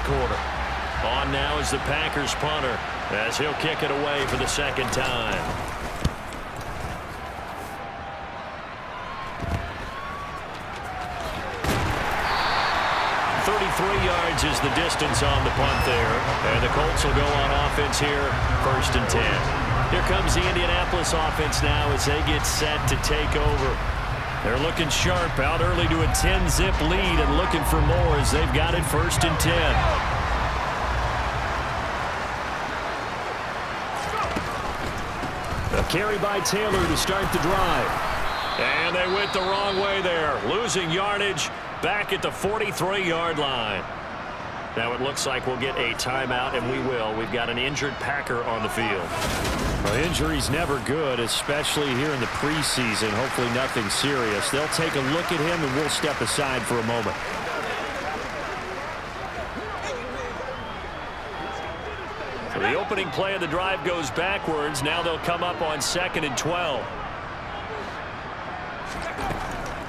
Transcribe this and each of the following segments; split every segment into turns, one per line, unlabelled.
quarter. On now is the Packers punter as he'll kick it away for the second time. 33 yards is the distance on the punt there. And the Colts will go on offense here, 1st and 10. Here comes the Indianapolis offense now as they get set to take over. They're looking sharp, out early to a 10-zip lead and looking for more as they've got it 1st and 10. A carry by Taylor to start the drive. And they went the wrong way there, losing yardage back at the 43-yard line. Now it looks like we'll get a timeout, and we will. We've got an injured Packer on the field. Well, injury's never good, especially here in the preseason. Hopefully nothing serious. They'll take a look at him, and we'll step aside for a moment. So the opening play of the drive goes backwards. Now they'll come up on 2nd and 12.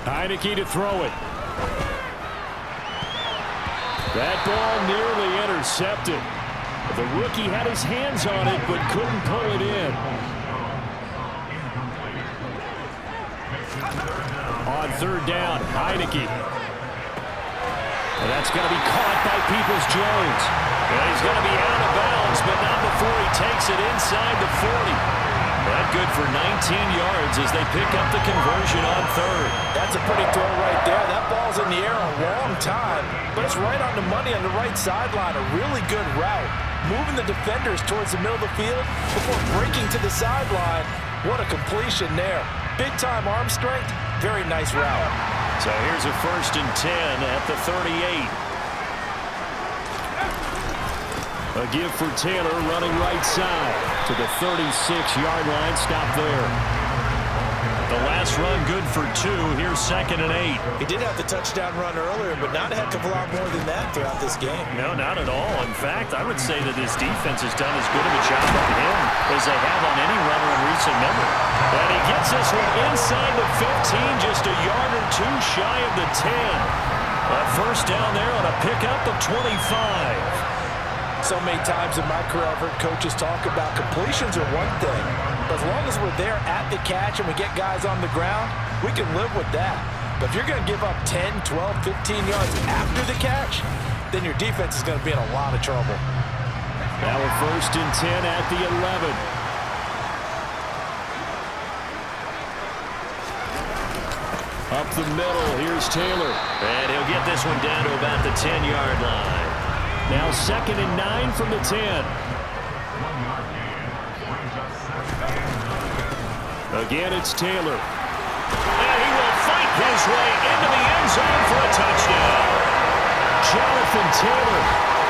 Heineke to throw it. That ball nearly intercepted. The rookie had his hands on it but couldn't pull it in. On 3rd down, Heineke. And that's going to be caught by Peoples-Jones. And he's going to be out of bounds, but not before he takes it inside the 40. That good for 19 yards as they pick up the conversion on 3rd.
That's a pretty throw right there. That ball's in the air a long time, but it's right on the money on the right sideline. A really good route. Moving the defenders towards the middle of the field before breaking to the sideline. What a completion there. Big-time arm strength. Very nice route.
So here's a 1st and 10 at the 38. A give for Taylor running right side to the 36-yard line. Stop there. The last run good for 2. Here's 2nd and 8.
He did have the touchdown run earlier, but not a heck of a lot more than that throughout this game.
No, not at all. In fact, I would say that his defense has done as good of a job on him as they have on any runner in recent memory. And he gets this one inside the 15, just a yard or 2 shy of the 10. A 1st down there on a pickup of 25.
So many times in my career, I've heard coaches talk about completions are one thing, but as long as we're there at the catch and we get guys on the ground, we can live with that. But if you're going to give up 10, 12, 15 yards after the catch, then your defense is going to be in a lot of trouble.
Now a 1st and 10 at the 11. Up the middle, here's Taylor. And he'll get this one down to about the 10-yard line. Now 2nd and 9 from the 10. Again, it's Taylor. And he will fight his way into the end zone for a touchdown. Jonathan Taylor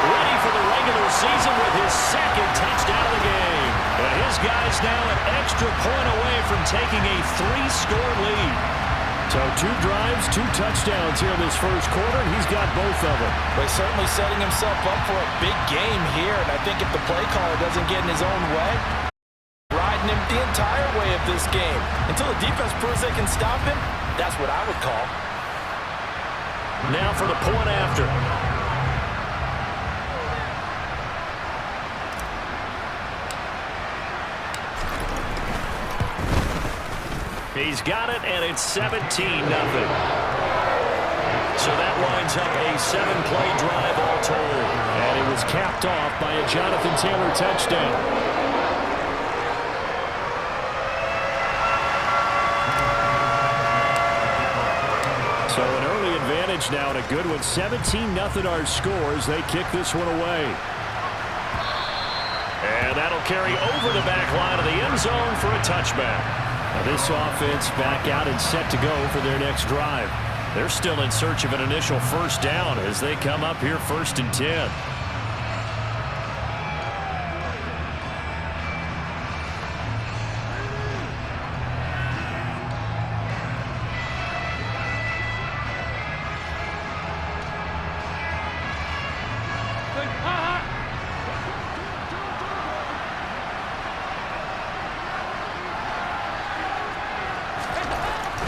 ready for the regular season with his 2nd touchdown of the game. And his guy's now an extra point away from taking a 3-score lead. So 2 drives, 2 touchdowns here in this 1st quarter, and he's got both of them.
But he's certainly setting himself up for a big game here, and I think if the play caller doesn't get in his own way, riding him the entire way of this game. Until the defense proves they can stop him, that's what I would call.
Now for the point after. He's got it, and it's 17-0. So that winds up a 7-play drive all told. And it was capped off by a Jonathan Taylor touchdown. So an early advantage now, and a good one. 17-0 our scores. They kick this one away. And that'll carry over the back line of the end zone for a touchback. Now this offense back out and set to go for their next drive. They're still in search of an initial 1st down as they come up here 1st and 10.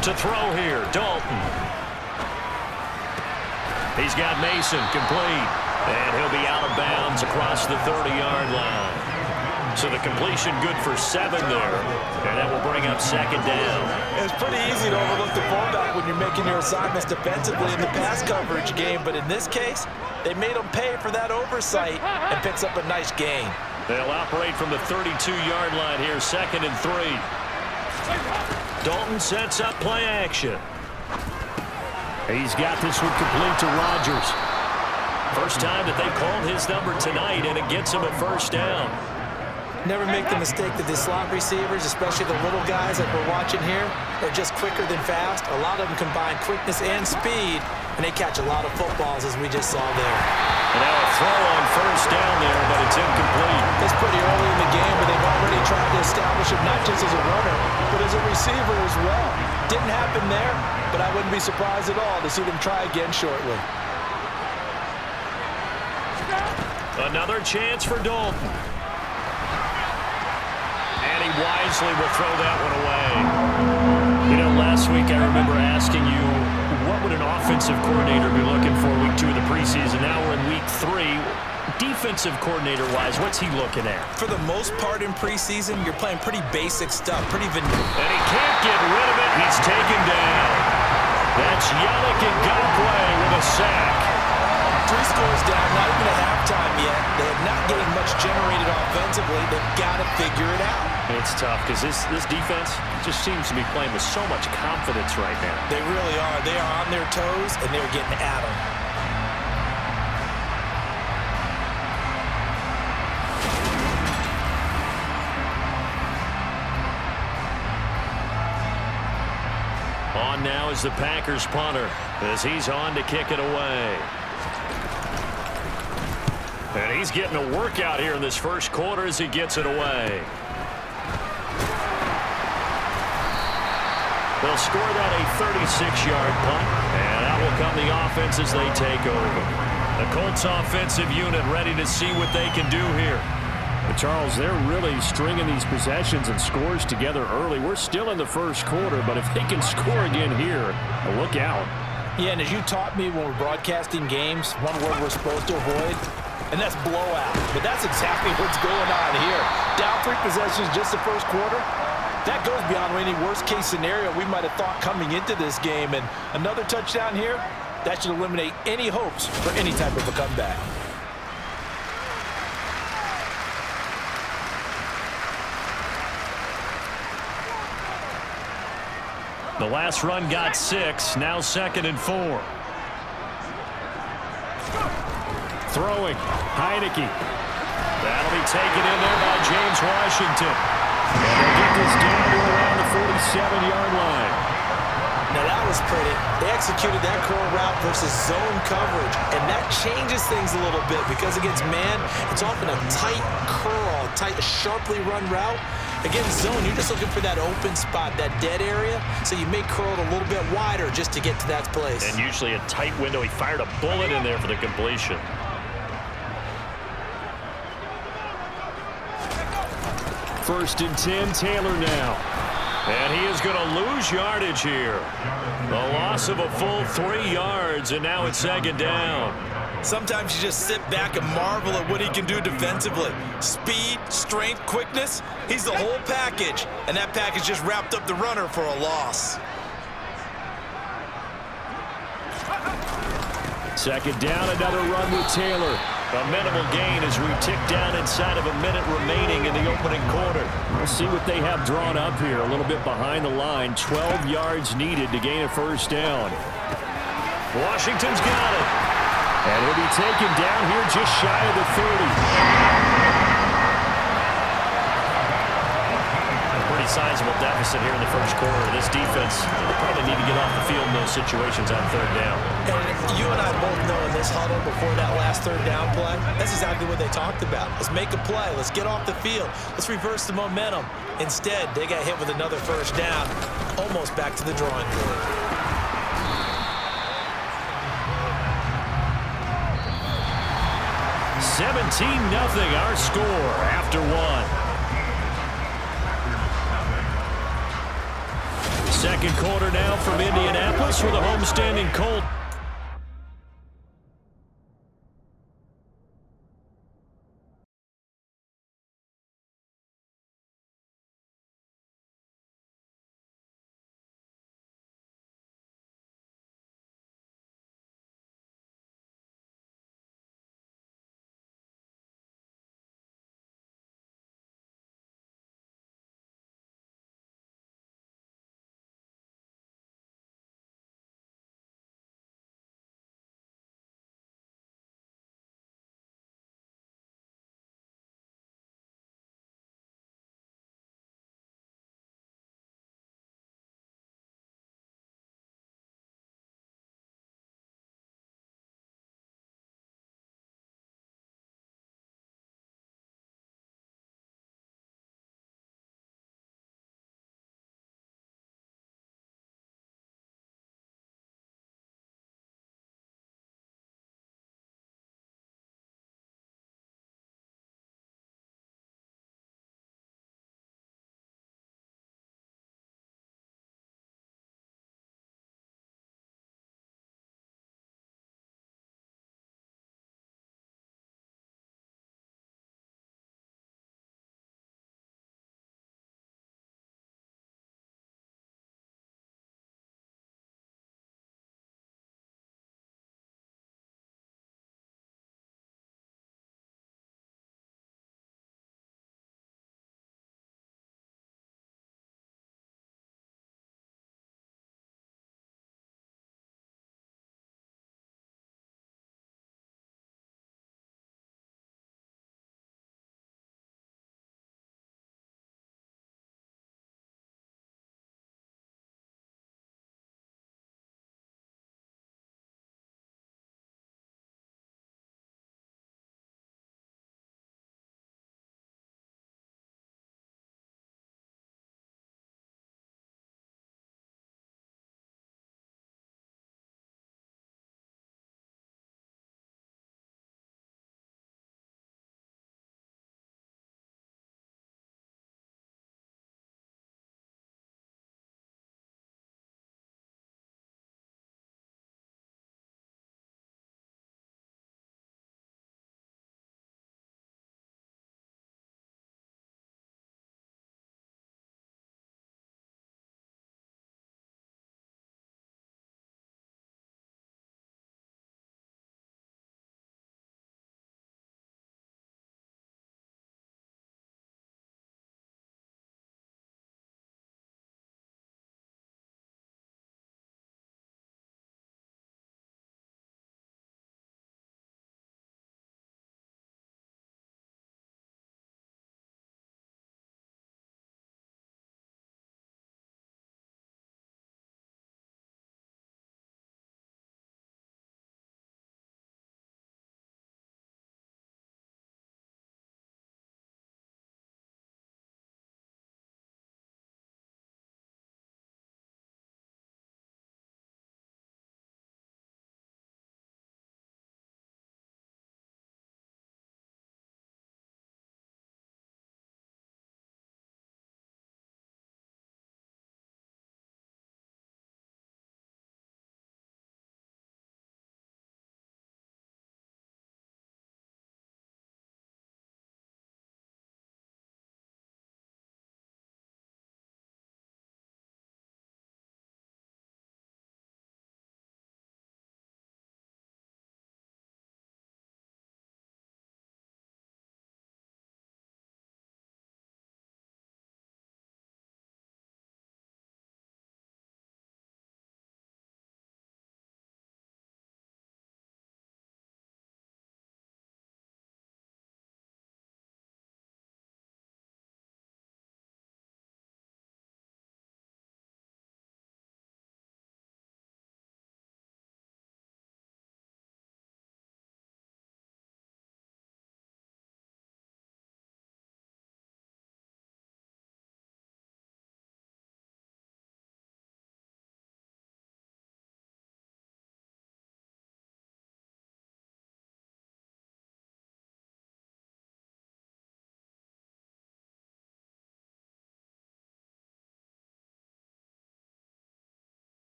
To throw here, Dalton. He's got Mason complete. And he'll be out yards across the 30-yard line. So the completion good for 7 there. And that will bring up second down.
It's pretty easy to overlook the fullback when you're making your assignments defensively in the pass coverage game. But in this case, they made him pay for that oversight and picks up a nice gain.
They'll operate from the 32-yard line here, 2nd and 3. Dalton sets up play action. He's got this one complete to Rodgers. First time that they've called his number tonight, and it gets him a first down.
Never make the mistake that the slot receivers, especially the little guys like we're watching here, are just quicker than fast. A lot of them combine quickness and speed, and they catch a lot of footballs, as we just saw there.
And now a throw on first down there, but it's incomplete.
It's pretty early in the game, but they've already tried to establish him not just as a runner, but as a receiver as well. Didn't happen there, but I wouldn't be surprised at all to see them try again shortly.
Another chance for Dalton. And he wisely will throw that one away. You know, last week I remember asking you, what would an offensive coordinator be looking for week 2 of the preseason? Now we're in week 3. Defensive coordinator-wise, what's he looking at?
For the most part in preseason, you're playing pretty basic stuff, pretty vanilla.
And he can't get rid of it. He's taken down. That's Yannick Ngakoue with a sack.
3 scores down, not even at halftime yet. They're not getting much generated offensively. They've got to figure it out.
It's tough because this defense just seems to be playing with so much confidence right now.
They really are. They are on their toes, and they're getting at them.
On now is the Packers punter as he's on to kick it away. And he's getting a workout here in this first quarter as he gets it away. They'll score that a 36-yard punt, and out will come the offense as they take over. The Colts offensive unit ready to see what they can do here.
But Charles, they're really stringing these possessions and scores together early. We're still in the first quarter, but if they can score again here, look out.
Yeah, and as you taught me when we're broadcasting games, one word we're supposed to avoid, and that's blowout. But that's exactly what's going on here. Down 3 possessions just the first quarter. That goes beyond any worst-case scenario we might have thought coming into this game. And another touchdown here, that should eliminate any hopes for any type of a comeback.
The last run got 6, now 2nd and 4.
Throwing, Heineke.
That'll be taken in there by James Washington. And they'll get this down to around the 47-yard line.
Now that was pretty. They executed that curl route versus zone coverage, and that changes things a little bit because against man, it's often a tight curl, a sharply run route. Against zone, you're just looking for that open spot, that dead area, so you may curl it a little bit wider just to get to that place.
And usually a tight window. He fired a bullet in there for the completion.
First and 10, Taylor now.
And he is going to lose yardage here. The loss of a full 3 yards, and now it's 2nd down.
Sometimes you just sit back and marvel at what he can do defensively. Speed, strength, quickness, he's the whole package. And that package just wrapped up the runner for a loss.
2nd down, another run with Taylor.
A minimal gain as we tick down inside of a minute remaining in the opening quarter.
We'll see what they have drawn up here. A little bit behind the line. 12 yards needed to gain a first down.
Washington's got it.
And he'll be taken down here just shy of the 30.
A pretty sizable deficit here in the first quarter. This defense will probably need to get off the field in those situations on 3rd down.
And you and I both know in this huddle before that last 3rd down play, that's exactly what they talked about. Let's make a play. Let's get off the field. Let's reverse the momentum. Instead, they got hit with another first down, almost back to the drawing board.
$17-0 our score after 1. Second quarter now from Indianapolis for the homestanding Colts.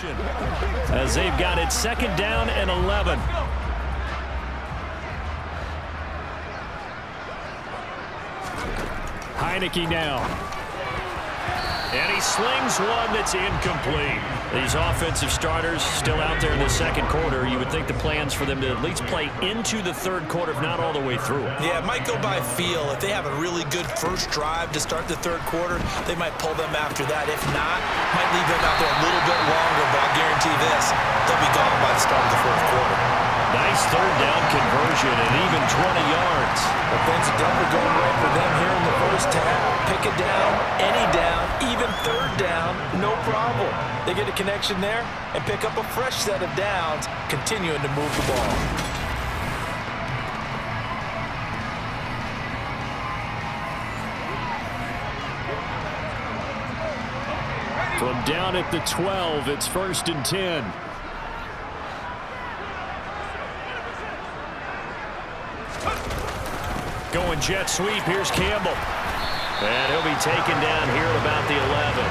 as they've got it 2nd down and 11. Heineke now. And he slings one that's incomplete. These offensive starters still out there in the 2nd quarter. You would think the plans for them to at least play into the 3rd quarter, if not all the way through.
Yeah, it might go by feel. If they have a really good first drive to start the 3rd quarter, they might pull them after that. If not, might leave them out there a little bit longer, but I'll guarantee this, they'll be gone by the start of the 4th quarter.
Nice 3rd down conversion and even 20 yards.
Offense definitely going right for them here in the first half. Pick it down, any down, even 3rd down, no problem. They get a connection there and pick up a fresh set of downs, continuing to move the ball.
From down at the 12, it's 1st and 10. Going jet sweep. Here's Campbell. And he'll be taken down here at about the 11.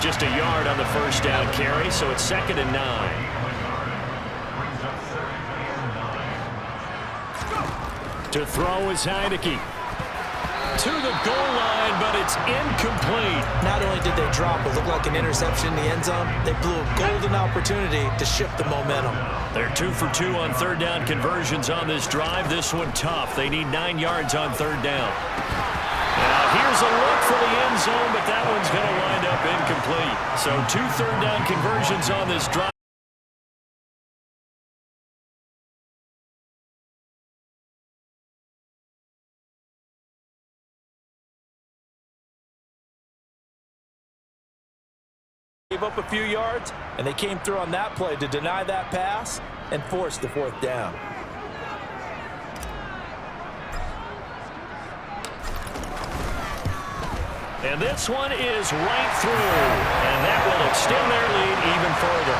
Just a yard on the 1st down carry, so it's 2nd and 9. To throw is Heineke. To the goal line, but it's incomplete.
Not only did they drop what looked like an interception in the end zone, they blew a golden opportunity to shift the momentum.
They're 2 for 2 on 3rd down conversions on this drive. This one tough. They need 9 yards on 3rd down. Now here's a look for the end zone, but that one's going to wind up incomplete. So 2 3rd down conversions on this drive.
Gave up a few yards, and they came through on that play to deny that pass and force the 4th down.
And this one is right through, and that will extend their lead even further.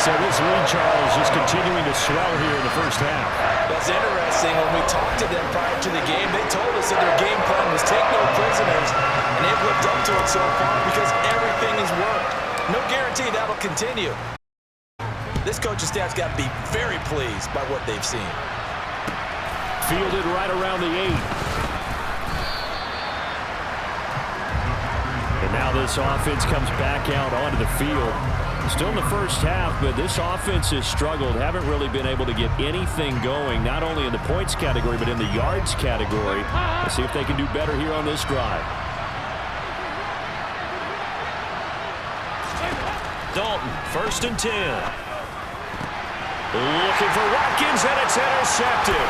So this lead, Charles, is continuing to swell here in the first half.
That's interesting. When we talked to them prior to the game, they told us that their game plan was take no prisoners, and they've lived up to it so far because everything has worked. No guarantee that'll continue. This coaching staff's got to be very pleased by what they've seen.
Fielded right around the 8. And now this offense comes back out onto the field. Still in the first half, but this offense has struggled. Haven't really been able to get anything going, not only in the points category, but in the yards category. Let's see if they can do better here on this drive. Dalton, 1st and 10. Looking for Watkins, and it's intercepted.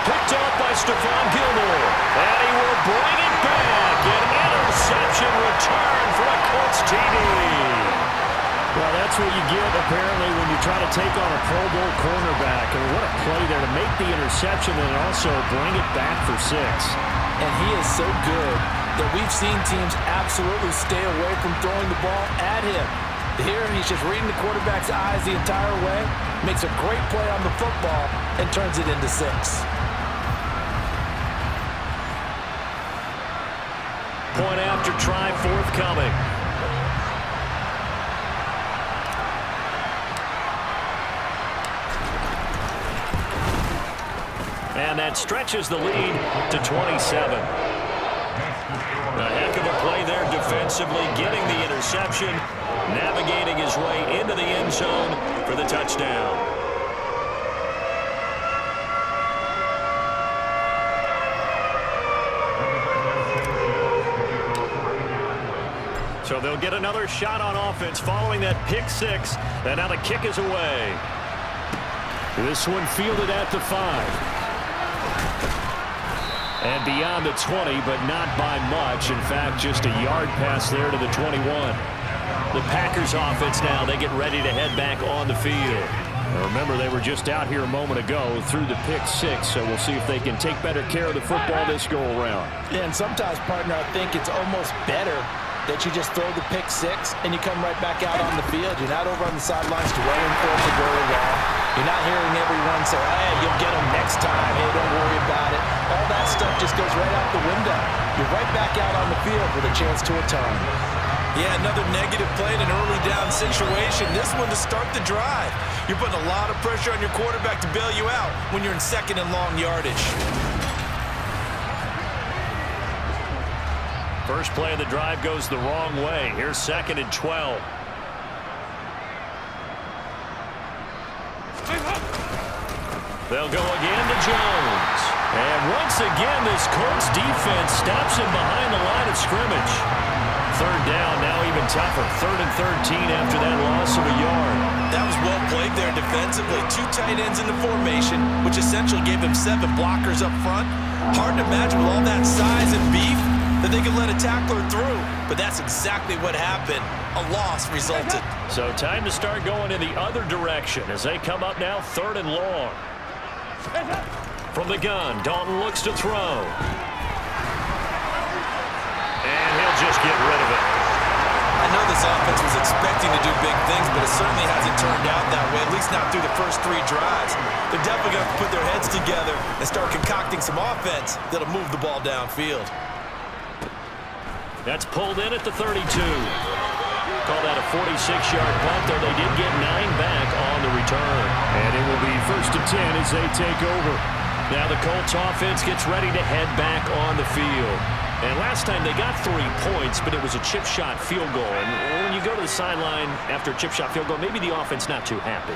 Picked up by Stephon Gilmore. And he will bring it back. An interception return for a Colts TD. Well, that's what you get, apparently, when you try to take on a Pro Bowl cornerback. I mean, what a play there to make the interception and also bring it back for 6.
And he is so good that we've seen teams absolutely stay away from throwing the ball at him. Here, he's just reading the quarterback's eyes the entire way, makes a great play on the football, and turns it into 6.
Point after try forthcoming. And that stretches the lead to 27. A heck of a play there defensively, getting the interception, navigating his way into the end zone for the touchdown. So they'll get another shot on offense following that pick 6. And now the kick is away. This one fielded at the 5. And beyond the 20, but not by much. In fact, just a yard pass there to the 21. The Packers offense now, they get ready to head back on the field. Now remember, they were just out here a moment ago through the pick 6, so we'll see if they can take better care of the football this go-around.
Yeah, and sometimes, partner, I think it's almost better that you just throw the pick 6 and you come right back out on the field. You're not over on the sidelines dwelling for it to go wrong. You're not hearing everyone say, hey, you'll get them next time. Hey, don't worry about it. All that stuff just goes right out the window. You're right back out on the field with a chance to atone. Yeah, another negative play in an early down situation. This one to start the drive. You're putting a lot of pressure on your quarterback to bail you out when you're in second and long yardage.
First play of the drive goes the wrong way. Here's 2nd and 12. They'll go again to Jones. And once again, this Colts defense stops him behind the line of scrimmage. 3rd down, now even tougher. 3rd and 13 after that loss of a yard.
That was well played there defensively. 2 tight ends in the formation, which essentially gave them 7 blockers up front. Hard to imagine with all that size and beef that they could let a tackler through. But that's exactly what happened. A loss resulted.
So time to start going in the other direction as they come up now 3rd and long. From the gun, Dalton looks to throw. And he'll just get rid of it.
I know this offense was expecting to do big things, but it certainly hasn't turned out that way, at least not through the first 3 drives. They're definitely going to put their heads together and start concocting some offense that'll move the ball downfield.
That's pulled in at the 32. Call that a 46-yard punt, though they did get 9 back on the return. And it will be 1st and 10 as they take over. Now the Colts offense gets ready to head back on the field. And last time they got 3 points, but it was a chip shot field goal. And when you go to the sideline after a chip shot field goal, maybe the offense not too happy.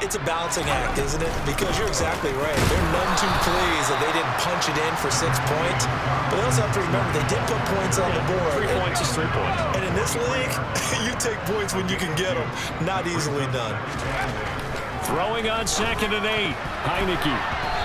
It's a balancing act, isn't it? Because you're exactly right. They're none too pleased that they didn't punch it in for 6 points. But they also have to remember they did put points on the board.
3 points is 3 points.
And in this league, you take points when you can get them. Not easily done.
Throwing on 2nd and 8. Heineke.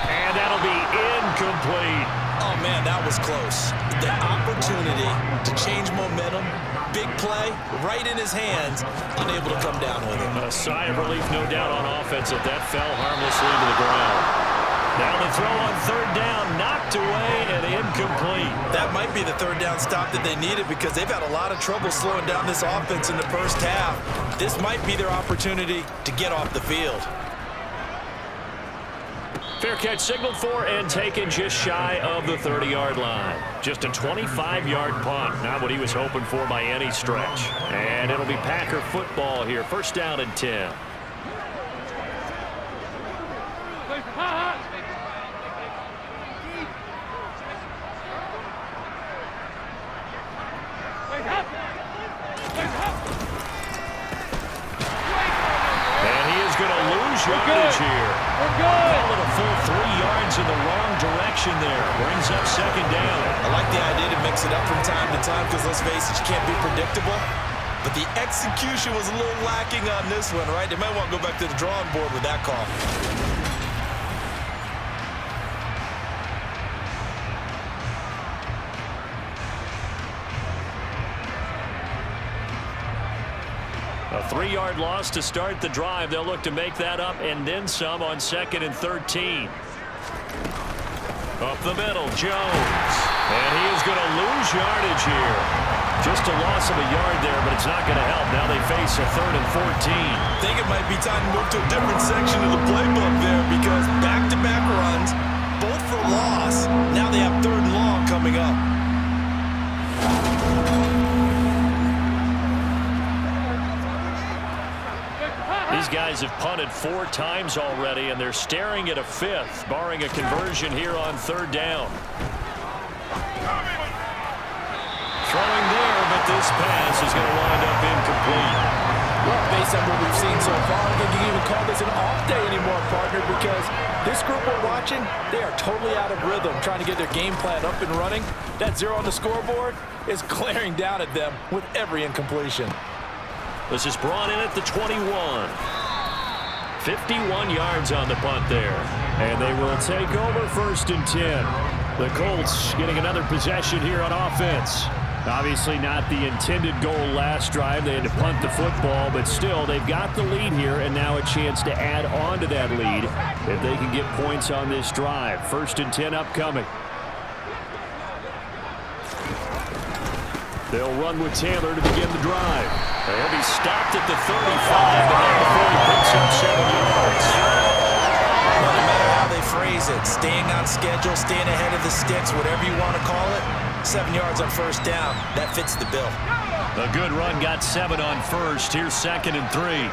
And that'll be incomplete.
Oh, man, that was close. The opportunity to change momentum, big play, right in his hands, unable to come down with it.
A sigh of relief, no doubt, on offense that that fell harmlessly to the ground. Now the throw on 3rd down, knocked away and incomplete.
That might be the 3rd down stop that they needed because they've had a lot of trouble slowing down this offense in the first half. This might be their opportunity to get off the field.
Fair catch signaled for and taken just shy of the 30-yard line. Just a 25-yard punt, not what he was hoping for by any stretch. And it'll be Packer football here, 1st down and 10. And he is going to lose yardage here. Call it a full 3 yards in the wrong direction there. Brings up 2nd down.
I like the idea to mix it up from time to time because, let's face it, you can't be predictable. But the execution was a little lacking on this one, right? They might want to go back to the drawing board with that call.
A 3-yard loss to start the drive. They'll look to make that up and then some on 2nd and 13. Up the middle, Jones. And he is going to lose yardage here. Just a loss of a yard there, but it's not going to help. Now they face a 3rd and 14.
I think it might be time to move to a different section of the playbook there because back-to-back runs, both for loss. Now they have 3rd and long coming up.
These guys have punted 4 times already, and they're staring at a 5th, barring a conversion here on 3rd down. Throwing there, but this pass is going to wind up incomplete.
Well, based on what we've seen so far, I don't think you can even call this an off day anymore, partner, because this group we're watching, they are totally out of rhythm, trying to get their game plan up and running. That 0 on the scoreboard is glaring down at them with every incompletion.
This is brought in at the 21. 51 yards on the punt there. And they will take over 1st and 10. The Colts getting another possession here on offense. Obviously not the intended goal last drive. They had to punt the football, but still, they've got the lead here, and now a chance to add on to that lead if they can get points on this drive. 1st and 10 upcoming. They'll run with Taylor to begin the drive. He'll be stopped at the 35, but not before he picks up 7 yards.
No matter how they phrase it, staying on schedule, staying ahead of the sticks, whatever you want to call it, 7 yards on first down. That fits the bill.
A good run got 7 on first. Here's 2nd and 3.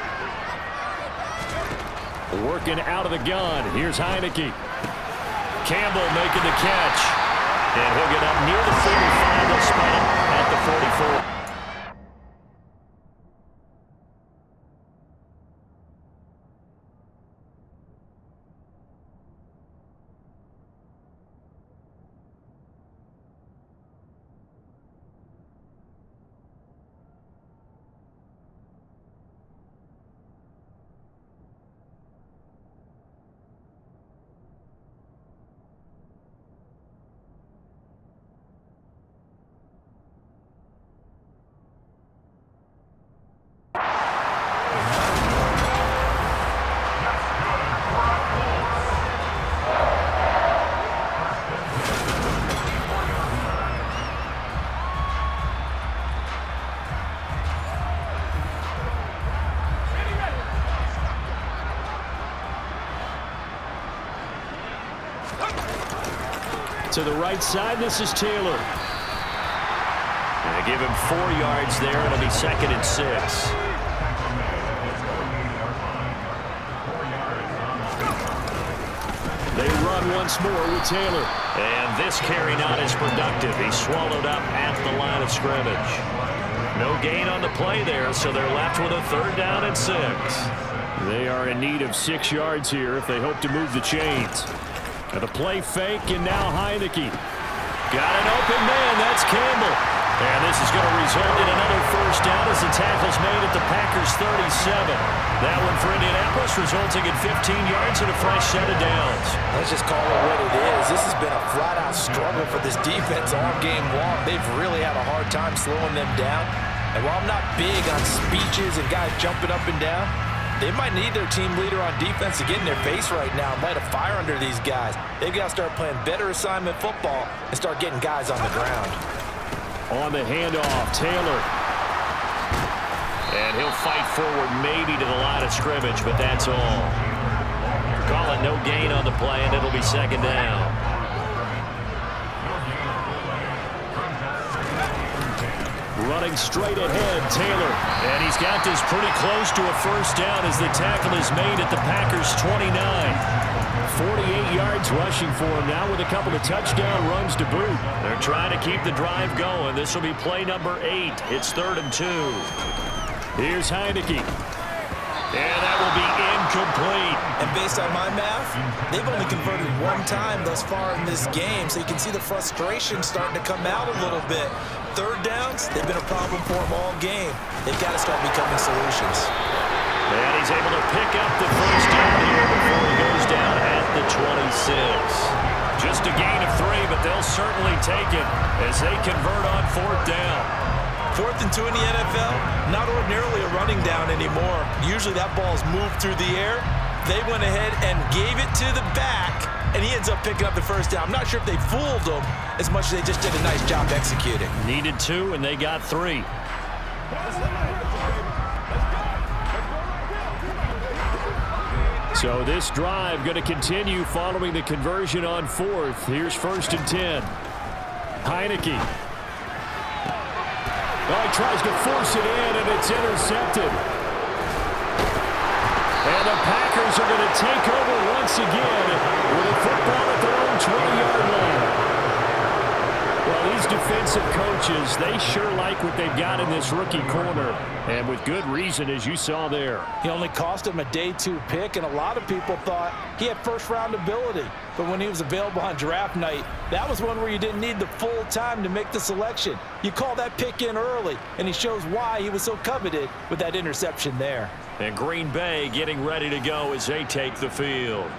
Working out of the gun. Here's Heineke. Campbell making the catch. And he'll get up near the 45. They'll spot him at the 44. To the right side, this is Taylor. And they give him 4 yards there. It'll be 2nd and 6. They run once more with Taylor. And this carry not as productive. He's swallowed up at the line of scrimmage. No gain on the play there, so they're left with a 3rd down and 6. They are in need of 6 yards here if they hope to move the chains. And the play fake, and now Heineke. Got an open man. That's Campbell. And this is going to result in another 1st down as the tackle's made at the Packers' 37. That one for Indianapolis, resulting in 15 yards and a fresh set of downs.
Let's just call it what it is. This has been a flat-out struggle for this defense all game long. They've really had a hard time slowing them down. And while I'm not big on speeches and guys jumping up and down, they might need their team leader on defense to get in their face right now and light a fire under these guys. They've got to start playing better assignment football and start getting guys on the ground.
On the handoff, Taylor. And he'll fight forward maybe to the line of scrimmage, but that's all. Call it no gain on the play, and it'll be 2nd down. Running straight ahead, Taylor. And he's got this pretty close to a 1st down as the tackle is made at the Packers' 29. 48 yards rushing for him now with a couple of touchdown runs to boot. They're trying to keep the drive going. This will be play number 8. It's 3rd and 2. Here's Heineke. And that will be incomplete.
And based on my math, they've only converted 1 time thus far in this game, so you can see the frustration starting to come out a little bit. 3rd downs, they've been a problem for them all game. They've got to start becoming solutions.
And he's able to pick up the 1st down here before he goes down at the 26. Just a gain of 3, but they'll certainly take it as they convert on 4th down.
4th and 2 in the NFL, not ordinarily a running down anymore. Usually that ball is moved through the air. They went ahead and gave it to the back, and he ends up picking up the 1st down. I'm not sure if they fooled him as much as they just did a nice job executing.
Needed 2, and they got 3. So this drive going to continue following the conversion on 4th. Here's 1st and 10. Heineke. Oh, he tries to force it in, and it's intercepted. And the Packers are going to take over once again with a football at their own 20-yard line. Well, these defensive coaches, they sure like what they've got in this rookie corner, and with good reason, as you saw there.
He only cost him a day 2 pick, and a lot of people thought he had 1st-round ability. But when he was available on draft night, that was one where you didn't need the full time to make the selection. You call that pick in early, and he shows why he was so coveted with that interception there.
And Green Bay getting ready to go as they take the field.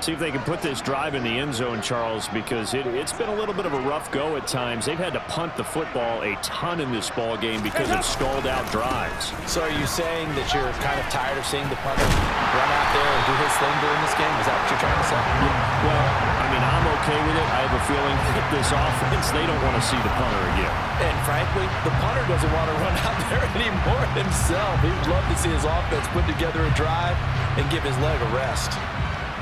See if they can put this drive in the end zone, Charles, because it's been a little bit of a rough go at times. They've had to punt the football a ton in this ball game because of stalled-out drives.
So are you saying that you're kind of tired of seeing the punter run out there and do his thing during this game? Is that what you're trying to say?
Yeah, well, I mean, I'm okay with it. I have a feeling that this offense, they don't want to see the punter again.
And frankly, the punter doesn't want to run out there anymore himself. He would love to see his offense put together a drive and give his leg a rest.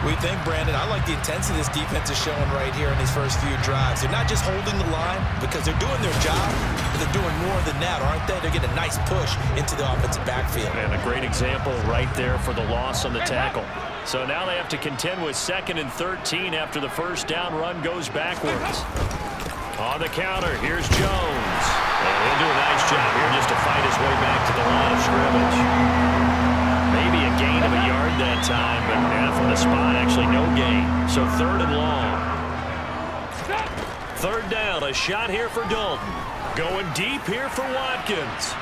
We think, Brandon, I like the intensity this defense is showing right here in these first few drives. They're not just holding the line because they're doing their job, but they're doing more than that, aren't they? They're getting a nice push into the offensive backfield.
And a great example right there for the loss on the tackle. So now they have to contend with 2nd and 13 after the first down run goes backwards. On the counter, here's Jones. And he'll do a nice job here just to fight his way back to the line of scrimmage. Maybe a gain of a yard that time, but from the spot, actually no gain. So 3rd and long. 3rd down, a shot here for Dalton. Going deep here for Watkins.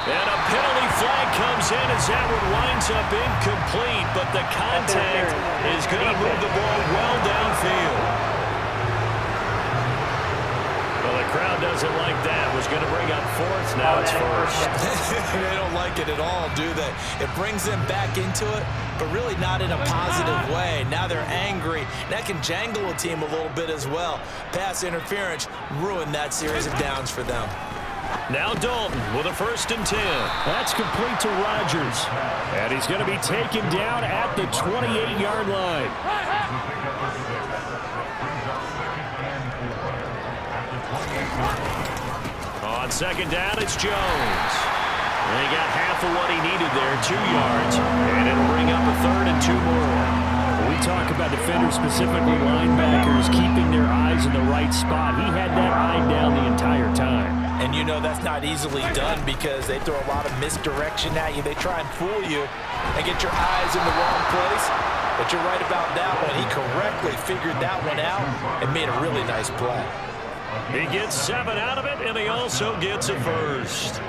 And a penalty flag comes in as that one winds up incomplete, but the contact is going to move the ball well downfield. Well, the crowd doesn't like that. Was going to bring up 4th. Now it's 1st.
They don't like it at all, do they? It brings them back into it, but really not in a positive way. Now they're angry. That can jangle a team a little bit as well. Pass interference ruined that series of downs for them.
Now Dalton with a 1st and 10.
That's complete to Rodgers. And he's going to be taken down at the 28-yard line.
On 2nd down, it's Jones. And he got half of what he needed there, 2 yards. And it'll bring up a 3rd and 2 more.
We talk about defenders, specifically linebackers, keeping their eyes in the right spot. He had that eye down the entire time.
And you know that's not easily done because they throw a lot of misdirection at you. They try and fool you and get your eyes in the wrong place. But you're right about that one. He correctly figured that one out and made a really nice play.
He gets 7 out of it, and he also gets a 1st.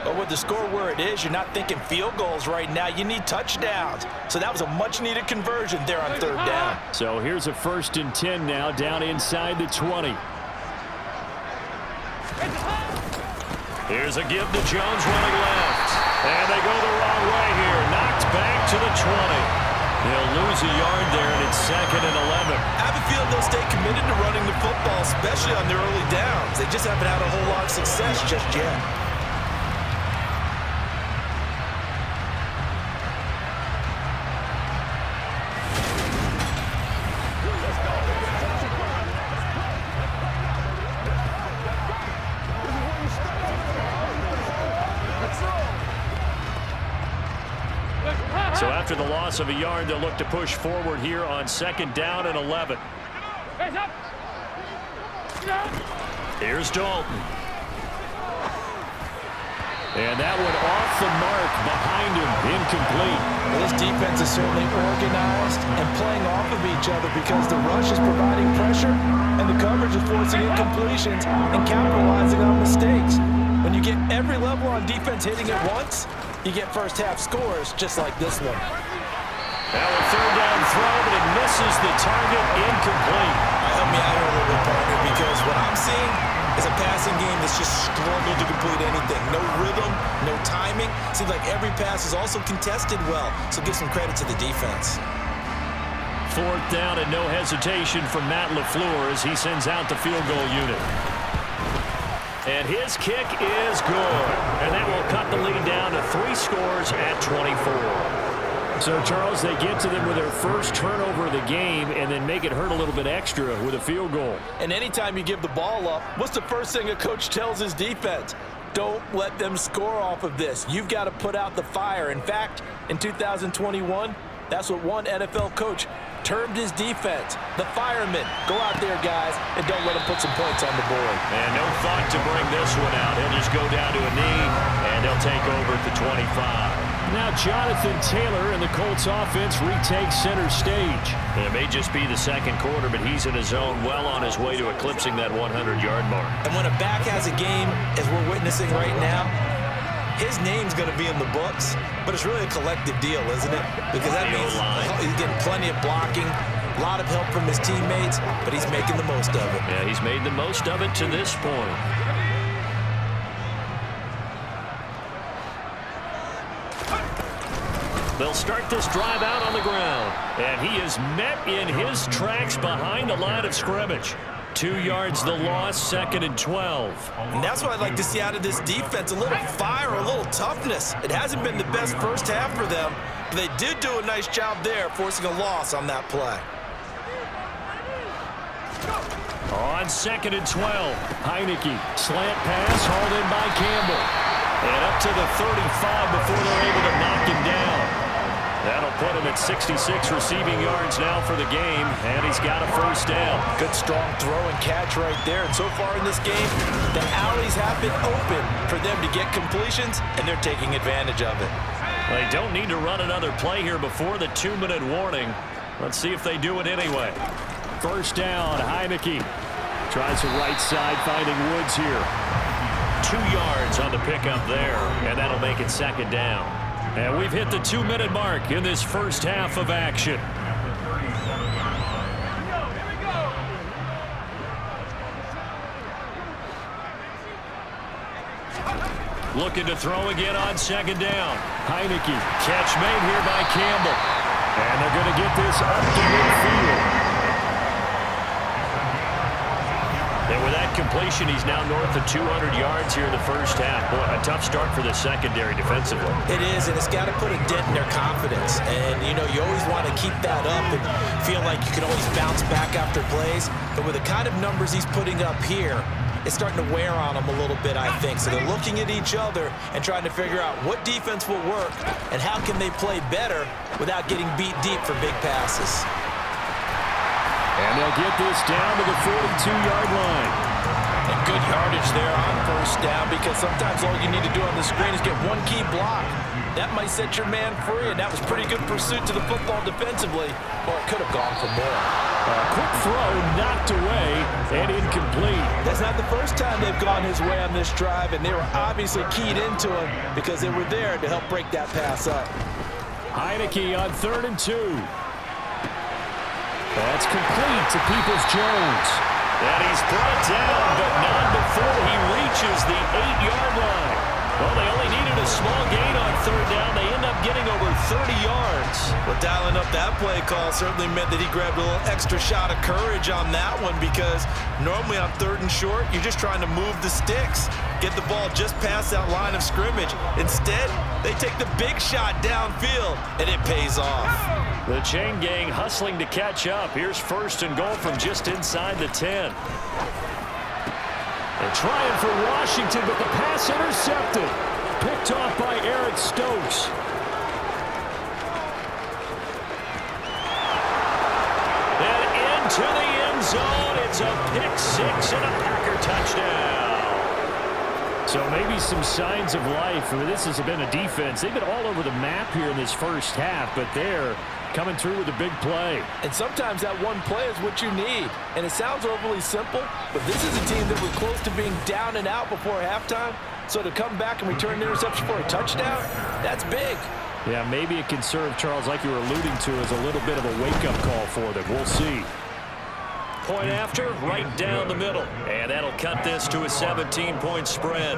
But with the score where it is, you're not thinking field goals right now. You need touchdowns. So that was a much-needed conversion there on 3rd down.
So here's a 1st and 10 now, down inside the 20.
Here's a give to Jones running left. And they go the wrong way here. Knocked back to the 20. They'll lose a yard there, and it's 2nd and 11.
I have a feeling they'll stay committed to running the football, especially on their early downs. They just haven't had a whole lot of success just yet.
So after the loss of a yard, they'll look to push forward here on 2nd down and 11. Here's Dalton.
And that one off the mark behind him, incomplete.
Well, this defense is certainly organized and playing off of each other because the rush is providing pressure and the coverage is forcing incompletions and capitalizing on mistakes. When you get every level on defense hitting at once, you get first half scores just like this one.
Now a 3rd down throw, but it misses the target, incomplete.
Help me out here a little bit, partner, because what I'm seeing is a passing game that's just struggled to complete anything. No rhythm, no timing. Seems like every pass is also contested well, so give some credit to the defense.
4th down and no hesitation from Matt LaFleur as he sends out the field goal unit. And his kick is good. And that will cut the lead down to 3 scores at 24.
So, Charles, they get to them with their first turnover of the game and then make it hurt a little bit extra with a field goal.
And anytime you give the ball up, what's the first thing a coach tells his defense? Don't let them score off of this. You've got to put out the fire. In fact, in 2021, that's what one NFL coach termed his defense, the firemen. Go out there, guys, and don't let them put some points on the board.
And no thought to bring this one out. He'll just go down to a knee, and they'll take over at the 25.
Now Jonathan Taylor and the Colts offense retakes center stage.
And it may just be the second quarter, but he's in his zone, well on his way to eclipsing that 100-yard mark.
And when a back has a game, as we're witnessing right now, his name's going to be in the books, but it's really a collective deal, isn't it? Because that means he's getting plenty of blocking, a lot of help from his teammates, but he's making the most of it.
Yeah, he's made the most of it to this point. They'll start this drive out on the ground, and he is met in his tracks behind the line of scrimmage. 2 yards the loss, 2nd and 12.
And that's what I'd like to see out of this defense, a little fire, a little toughness. It hasn't been the best first half for them, but they did do a nice job there, forcing a loss on that play.
On 2nd and 12, Heineke, slant pass, hauled in by Campbell. And up to the 35 before they're able to knock him down. That'll put him at 66 receiving yards now for the game, and he's got a first down.
Good, strong throw and catch right there. And so far in this game, the alleys have been open for them to get completions, and they're taking advantage of it.
They don't need to run another play here before the 2-minute warning. Let's see if they do it anyway. First down, Heineke. Tries the right side, finding Woods here. 2 yards on the pickup there, and that'll make it 2nd down. And we've hit the 2-minute mark in this first half of action. Looking to throw again on 2nd down. Heineke, catch made here by Campbell. And they're going to get this up to midfield. And with that completion, he's now north of 200 yards here in the first half. Boy, a tough start for the secondary defensively.
It is, and it's got to put a dent in their confidence. And, you know, you always want to keep that up and feel like you can always bounce back after plays. But with the kind of numbers he's putting up here, it's starting to wear on them a little bit, I think. So they're looking at each other and trying to figure out what defense will work and how can they play better without getting beat deep for big passes.
And they'll get this down to the 42-yard line.
And good yardage there on first down, because sometimes all you need to do on the screen is get one key block. That might set your man free, and that was pretty good pursuit to the football defensively, or it could have gone for more.
A quick throw knocked away and incomplete.
That's not the first time they've gone his way on this drive, and they were obviously keyed into him because they were there to help break that pass up.
Heineke on 3rd and 2. That's complete to Peoples-Jones. And he's brought down, but not before he reaches the 8-yard line. Well, they only needed a small gain on 3rd down. They end up getting over 30 yards.
Well, dialing up that play call certainly meant that he grabbed a little extra shot of courage on that one, because normally on 3rd and short, you're just trying to move the sticks, get the ball just past that line of scrimmage. Instead, they take the big shot downfield, and it pays off.
The chain gang hustling to catch up. Here's 1st and goal from just inside the 10. They're trying for Washington, but the pass intercepted. Picked off by Eric Stokes. And into the end zone. It's a pick-6 and a Packer touchdown. So maybe some signs of life. I mean, this has been a defense. They've been all over the map here in this first half, but they're coming through with a big play.
And sometimes that one play is what you need. And it sounds overly simple, but this is a team that was close to being down and out before halftime. So to come back and return an interception for a touchdown, that's big.
Yeah, maybe it can serve, Charles, like you were alluding to, as a little bit of a wake-up call for them. We'll see. Point after, right down the middle. And that'll cut this to a 17-point spread.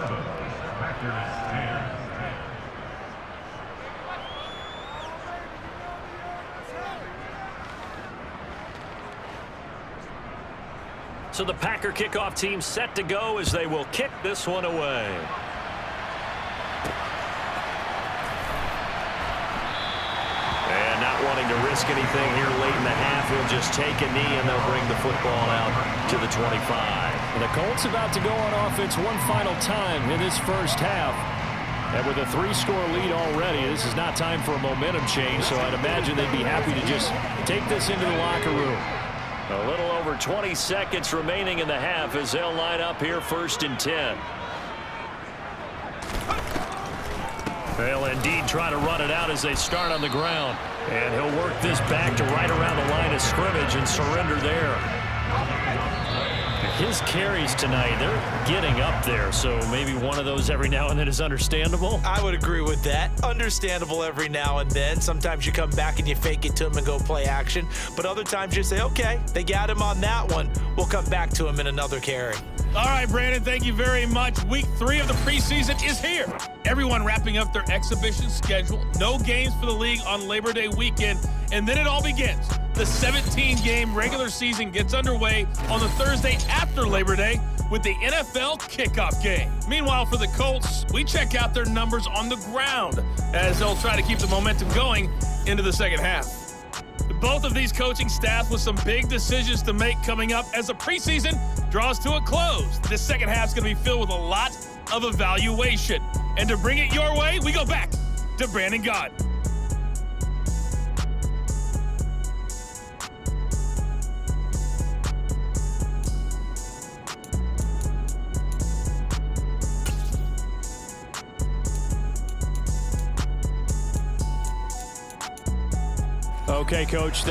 So the Packer kickoff team set to go as they will kick this one away. And not wanting to risk anything here late in the half, he'll just take a knee and they'll bring the football out to the 25. And the Colts about to go on offense one final time in this first half. And with a 3-score lead already, this is not time for a momentum change, so I'd imagine they'd be happy to just take this into the locker room. A little over 20 seconds remaining in the half as they'll line up here 1st and 10. They'll indeed try to run it out as they start on the ground. And he'll work this back to right around the line of scrimmage and surrender there. His carries tonight, they're getting up there, so maybe one of those every now and then is understandable.
I would agree with that. Understandable every now and then. Sometimes you come back and you fake it to him and go play action. But other times you say, okay, they got him on that one. We'll come back to him in another carry.
All right, Brandon, thank you very much. Week 3 of the preseason is here. Everyone wrapping up their exhibition schedule. No games for the league on Labor Day weekend. And then it all begins. The 17-game regular season gets underway on the Thursday after Labor Day with the NFL kickoff game. Meanwhile, for the Colts, we check out their numbers on the ground as they'll try to keep the momentum going into the second half. Both of these coaching staffs with some big decisions to make coming up as the preseason draws to a close. This second half is going to be filled with a lot of evaluation. And to bring it your way, we go back to Brandon Gaudin.
Okay, Coach.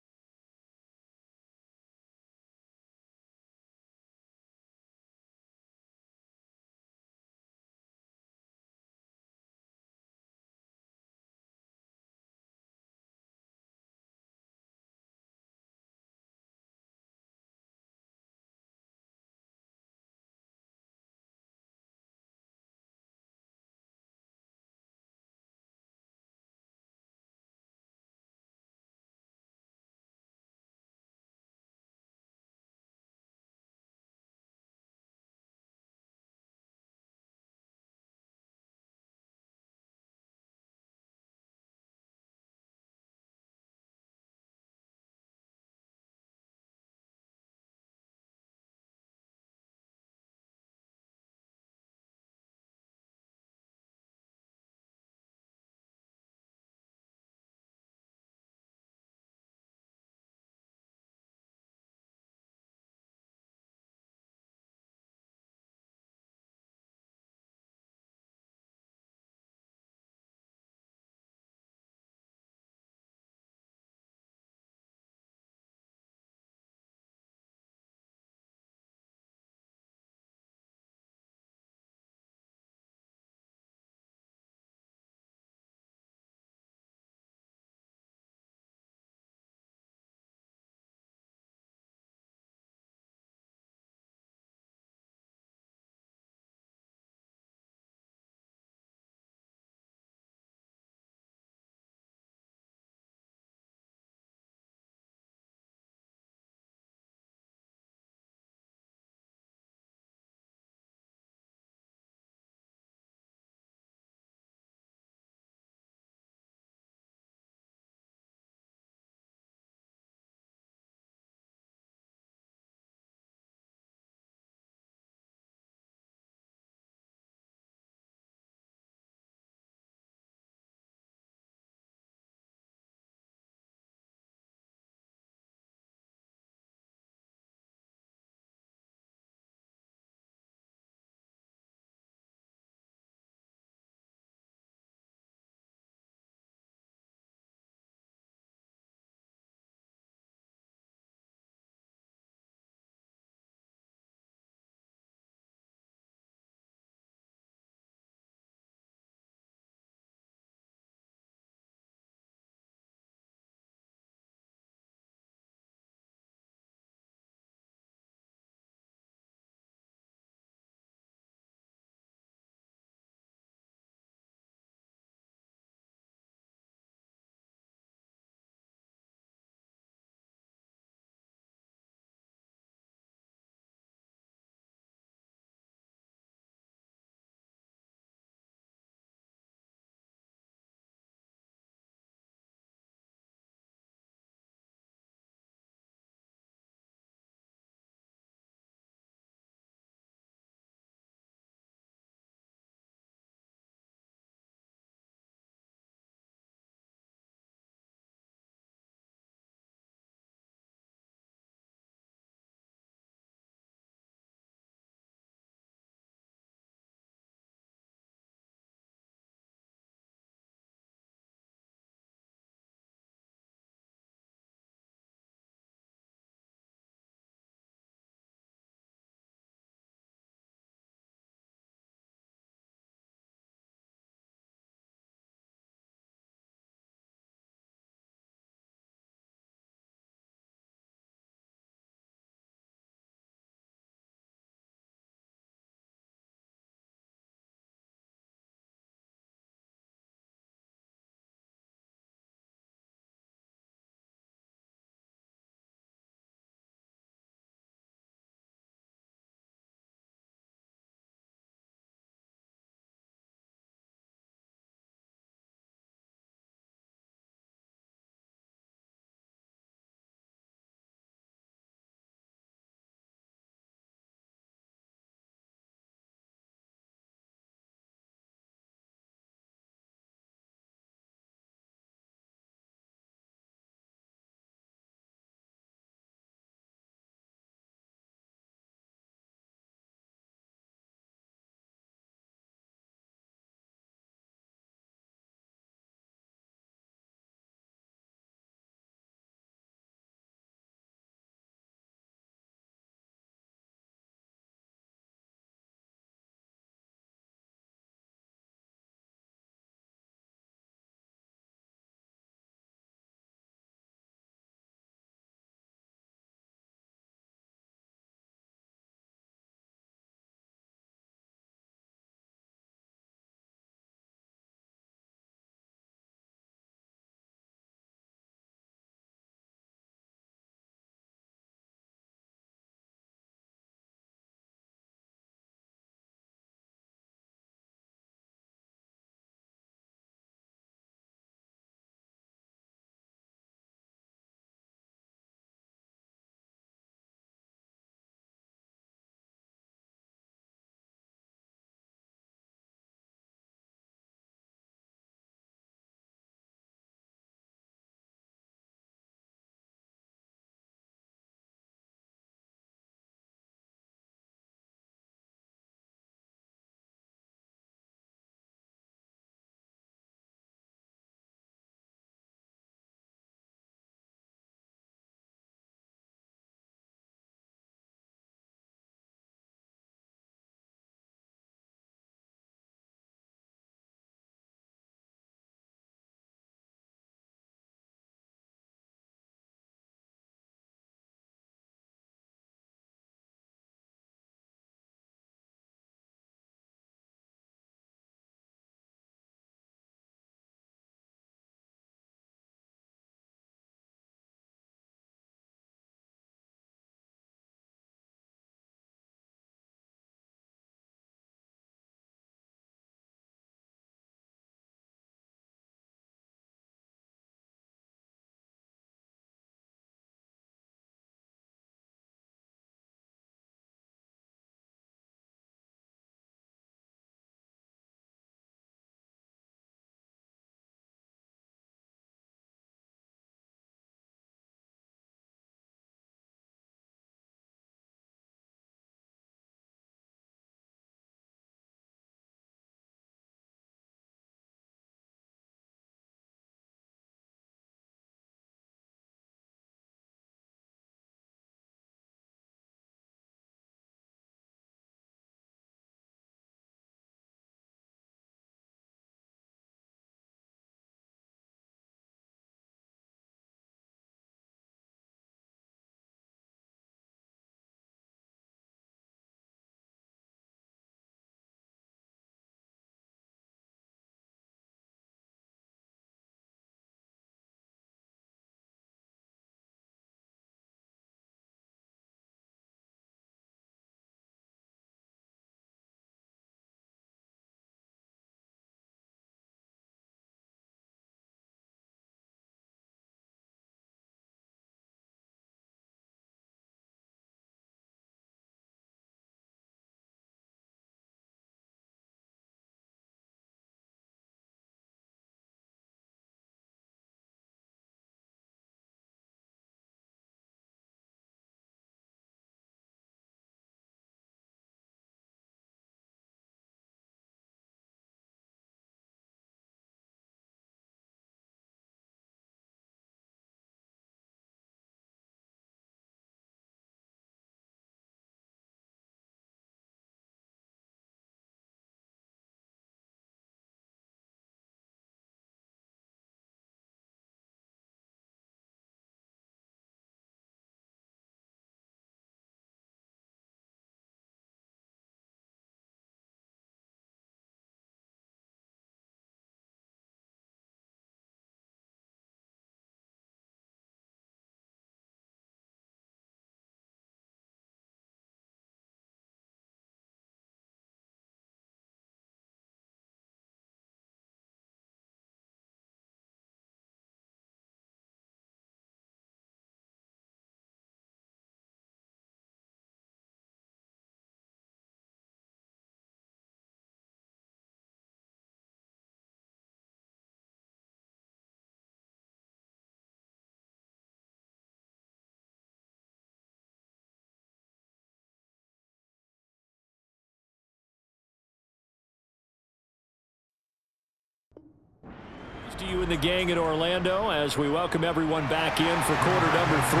to you and the gang in Orlando as we welcome everyone back in for quarter number 3.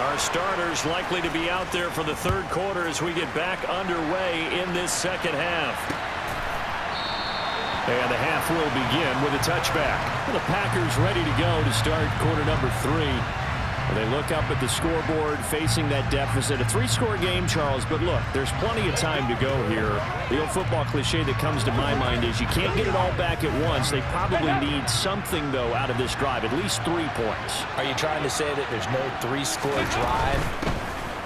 Our starters likely to be out there for the third quarter as we get back underway in this second half. And the half will begin with a touchback. The Packers ready to go to start quarter number 3. They look up at the scoreboard facing that deficit. A 3-score game, Charles, but look, there's plenty of time to go here. The old football cliche that comes to my mind is you can't get it all back at once. They probably need something, though, out of this drive, at least 3 points.
Are you trying to say that there's no 3-score drive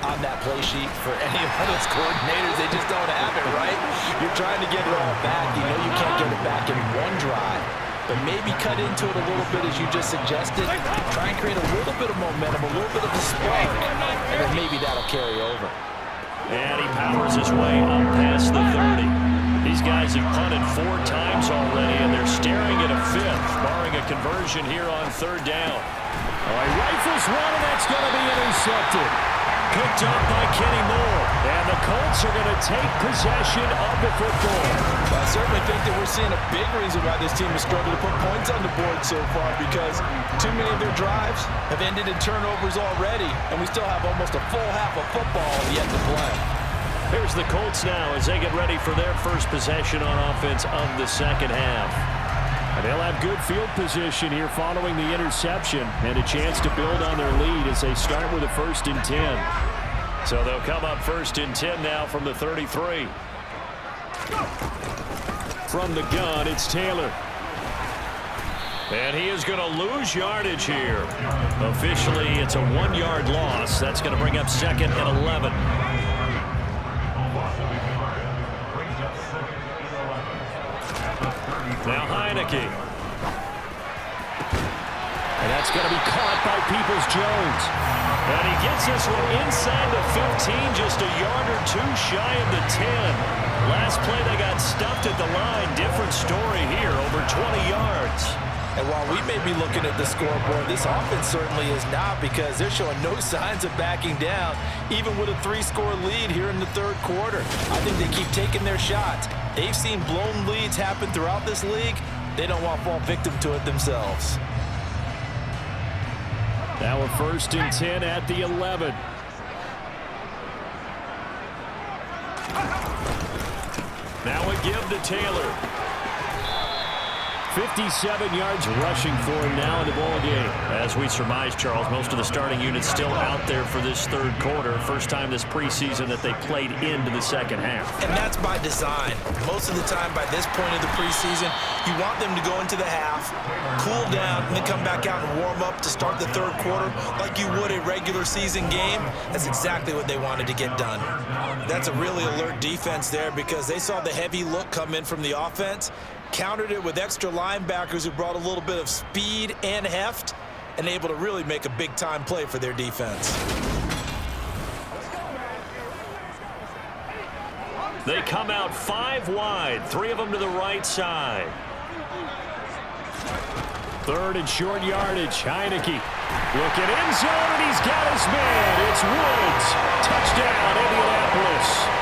on that play sheet for any of those coordinators? They just don't have it, right? You're trying to get it all back. You know you can't get it back in one drive. But maybe cut into it a little bit as you just suggested. Try and create a little bit of momentum, a little bit of a spark, and then maybe that'll carry over.
And he powers his way up past the 30. These guys have punted 4 times already, and they're staring at a 5th, barring a conversion here on 3rd down. Oh, he rifles one, and that's going to be intercepted. Picked up by Kenny Moore, and the Colts are going to take possession of the football.
Well, I certainly think that we're seeing a big reason why this team has struggled to put points on the board so far, because too many of their drives have ended in turnovers already, and we still have almost a full half of football yet to play.
Here's the Colts now as they get ready for their first possession on offense of the second half. And they'll have good field position here following the interception and a chance to build on their lead as they start with a 1st and 10. So they'll come up 1st and 10 now from the 33. From the gun, it's Taylor. And he is going to lose yardage here. Officially, it's a 1-yard loss. That's going to bring up 2nd and 11. Now Heineke. And that's going to be caught by Peoples-Jones. And he gets this one inside the 15, just a yard or 2 shy of the 10. Last play they got stuffed at the line. Different story here, over 20 yards.
And while we may be looking at the scoreboard, this offense certainly is not, because they're showing no signs of backing down, even with a 3-score lead here in the 3rd quarter. I think they keep taking their shots. They've seen blown leads happen throughout this league. They don't want to fall victim to it themselves.
Now a 1st and 10 at the 11. Now a give to Taylor. 57 yards rushing for him now in the ball game. As we surmise, Charles, most of the starting units still out there for this 3rd quarter. First time this preseason that they played into the second half.
And that's by design. Most of the time by this point of the preseason, you want them to go into the half, cool down, and then come back out and warm up to start the 3rd quarter like you would a regular season game. That's exactly what they wanted to get done. That's a really alert defense there, because they saw the heavy look come in from the offense, countered it with extra linebackers who brought a little bit of speed and heft, and able to really make a big-time play for their defense.
They come out 5 wide, 3 of them to the right side. 3rd and short yardage. Heineke looking end zone, and he's got his man. It's Woods. Touchdown, Indianapolis.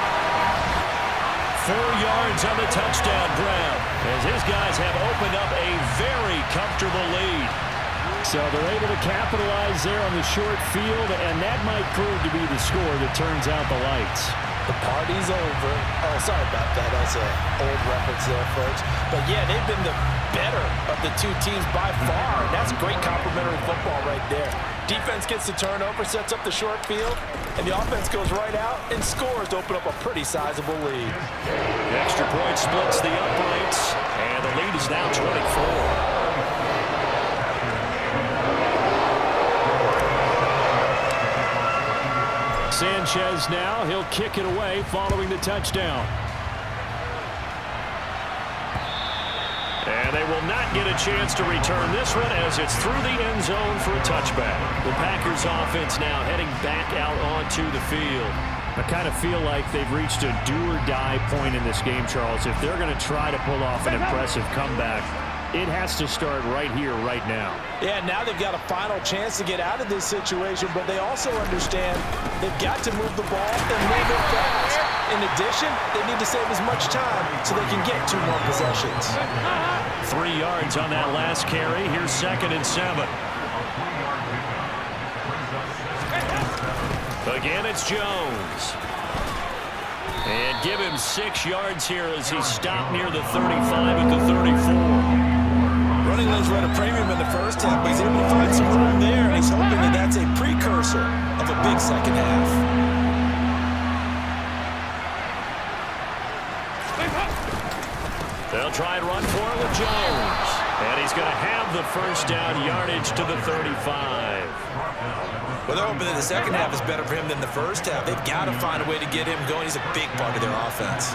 4 yards on the touchdown grab, as his guys have opened up a very comfortable lead. So they're able to capitalize there on the short field, and that might prove to be the score that turns out the lights.
The party's over. Oh, sorry about that. That's an old reference there, folks. But, yeah, they've been the better of the 2 teams by far. That's great complimentary football right there. Defense gets the turnover, sets up the short field, and the offense goes right out and scores to open up a pretty sizable lead.
The extra point splits the uprights, and the lead is now 24. Sanchez now, he'll kick it away following the touchdown. And they will not get a chance to return this one as it's through the end zone for a touchback. The Packers offense now heading back out onto the field. I kind of feel like they've reached a do-or-die point in this game, Charles. If they're going to try to pull off an impressive comeback,
it has to start right here, right now.
Yeah, now they've got a final chance to get out of this situation, but they also understand they've got to move the ball and move it fast. In addition, they need to save as much time so they can get 2 more possessions.
3 yards on that last carry. Here's 2nd and 7. Again, it's Jones. And give him 6 yards here as he stopped near the 35 at the 34.
Running lanes were at a premium in the first half, but he's able to find some room there, and he's hoping that that's a precursor of a big second half.
They'll try and run for it with Jones. And he's going to have the first down yardage to the 35.
Well, they're hoping that the second half is better for him than the first half. They've got to find a way to get him going. He's a big part of their offense.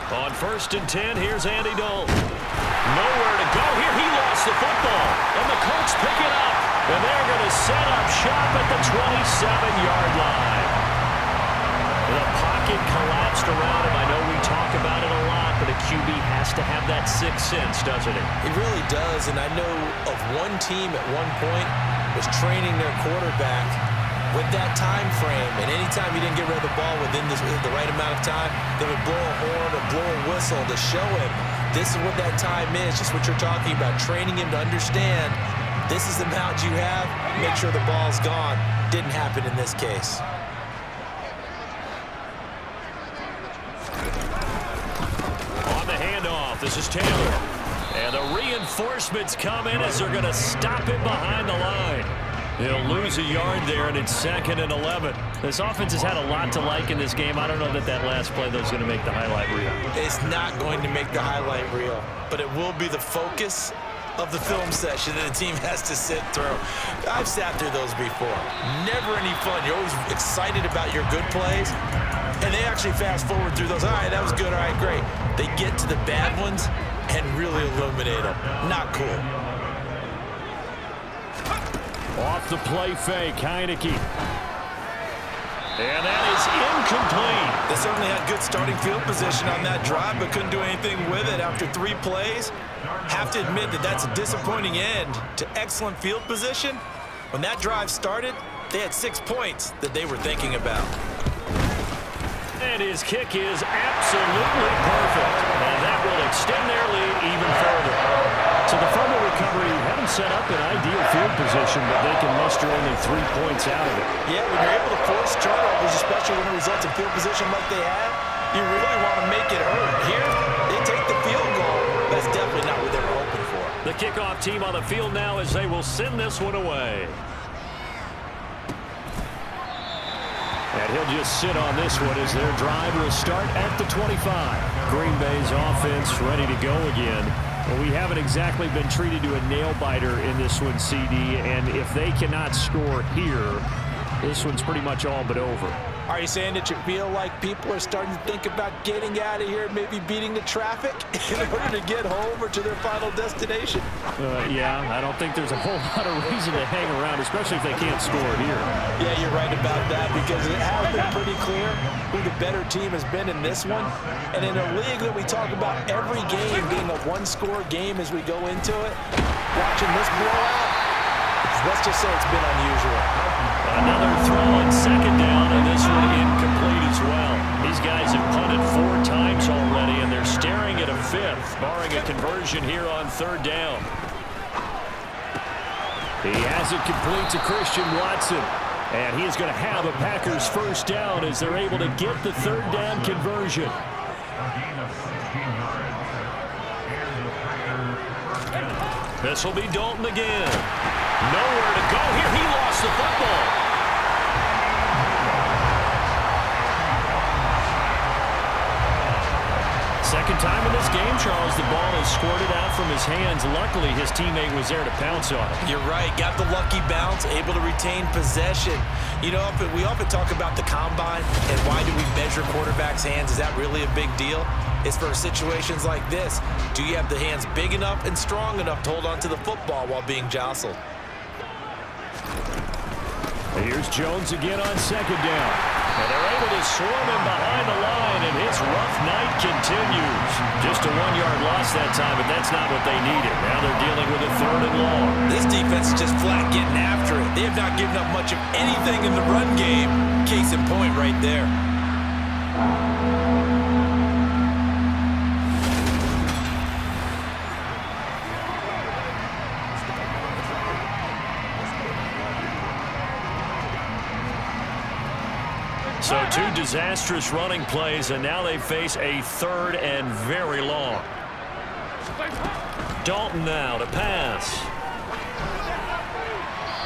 On 1st and 10, here's Andy Dalton. Nowhere to go here. He lost the football. And the Colts pick it up. And they're going to set up shop at the 27-yard line. The pocket collapsed around him. I know we talk about it a lot, but a QB has to have that 6th sense, doesn't it?
It really does, and I know of one team at one point was training their quarterback with that time frame, and anytime he didn't get rid of the ball within the right amount of time, they would blow a horn or blow a whistle to show him this is what that time is, just what you're talking about, training him to understand this is the amount you have, make sure the ball's gone. Didn't happen in this case.
On the handoff, this is Taylor. And the reinforcements come in as they're going to stop him behind the line. He'll lose a yard there, and it's 2nd and 11. This offense has had a lot to like in this game. I don't know that last play, though, is going to make the highlight reel.
It's not going to make the highlight reel, but it will be the focus of the film session that the team has to sit through. I've sat through those before. Never any fun. You're always excited about your good plays, and they actually fast forward through those. All right, that was good. All right, great. They get to the bad ones and really illuminate them. Not cool.
Off the play fake, Heineke. And that is incomplete.
They certainly had good starting field position on that drive, but couldn't do anything with it after 3 plays. Have to admit that that's a disappointing end to excellent field position. When that drive started, they had 6 points that they were thinking about.
And his kick is absolutely perfect. And that will extend their lead even further.
So the fumble recovery hadn't set up an ideal field position, but they can muster only 3 points out of it.
Yeah, when you're able to force turnovers, especially when it results in field position like they have, you really want to make it hurt. Here, they take the field goal. That's definitely not what they were hoping for.
The kickoff team on the field now as they will send this one away.
And he'll just sit on this one as their drive will start at the 25. Green Bay's offense ready to go again. Well, we haven't exactly been treated to a nail-biter in this one, CD, and if they cannot score here, this one's pretty much all but over.
Are you saying that you feel like people are starting to think about getting out of here, maybe beating the traffic in order to get home or to their final destination?
Yeah, I don't think there's a whole lot of reason to hang around, especially if they can't score here.
Yeah, you're right about that because it has been pretty clear who the better team has been in this one. And in a league that we talk about every game being a one-score game as we go into it, watching this blowout, let's just say it's been unusual.
Another throw on 2nd down, and this one incomplete as well. These guys have punted 4 times already, and they're staring at a 5th, barring a conversion here on 3rd down.
He has it complete to Christian Watson. And he is going to have a Packers first down as they're able to get the 3rd down conversion.
This will be Dalton again. Nowhere to go here. He lost the football. Second time in this game, Charles, the ball is squirted out from his hands. Luckily, his teammate was there to pounce on it.
You're right. Got the lucky bounce, able to retain possession. You know, we often talk about the combine and why do we measure quarterbacks' hands? Is that really a big deal? It's for situations like this. Do you have the hands big enough and strong enough to hold on to the football while being jostled?
Here's Jones again on 2nd down.
And they're able to swarm him behind the line, and his rough night continues. Just a 1-yard loss that time, but that's not what they needed. Now they're dealing with a 3rd and long.
This defense is just flat getting after it. They have not given up much of anything in the run game. Case in point right there.
So 2 disastrous running plays, and now they face a 3rd and very long. Dalton now to pass.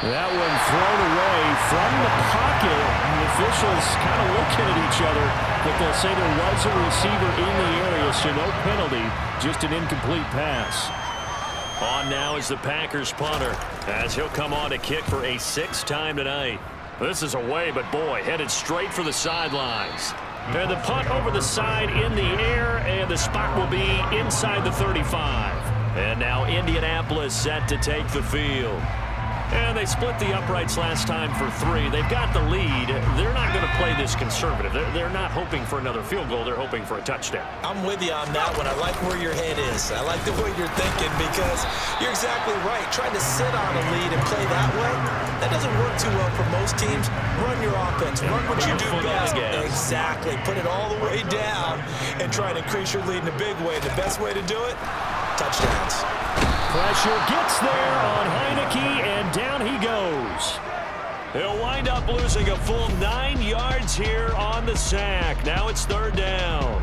That one thrown away from the pocket. The officials kind of looking at each other, but they'll say there was a receiver in the area, so no penalty, just an incomplete pass.
On now is the Packers punter, as he'll come on to kick for a 6th time tonight. This is away, but boy, headed straight for the sidelines. And the punt over the side in the air, and the spot will be inside the 35. And now Indianapolis set to take the field. And they split the uprights last time for 3. They've got the lead. They're not going to play this conservative. They're not hoping for another field goal. They're hoping for a touchdown.
I'm with you on that one. I like where your head is. I like the way you're thinking because you're exactly right. Trying to sit on a lead and play that way, that doesn't work too well for most teams. Run your offense. Run what you do best. Exactly. Put it all the way down and try to increase your lead in a big way. The best way to do it, touchdowns.
Pressure gets there on Heineke, and down he goes.
He'll wind up losing a full 9 yards here on the sack. Now it's 3rd down.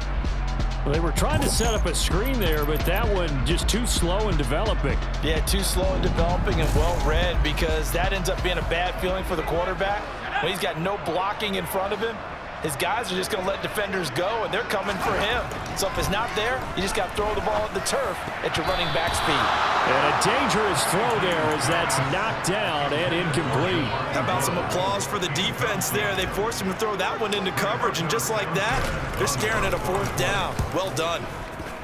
Well, they were trying to set up a screen there, but that one just too slow in developing.
Yeah, too slow in developing and well read because that ends up being a bad feeling for the quarterback. When he's got no blocking in front of him, his guys are just going to let defenders go, and they're coming for him. So if it's not there, you just got to throw the ball at the turf at your running back speed.
And a dangerous throw there as that's knocked down and incomplete.
How about some applause for the defense there? They forced him to throw that one into coverage, and just like that, they're staring at a 4th down. Well done.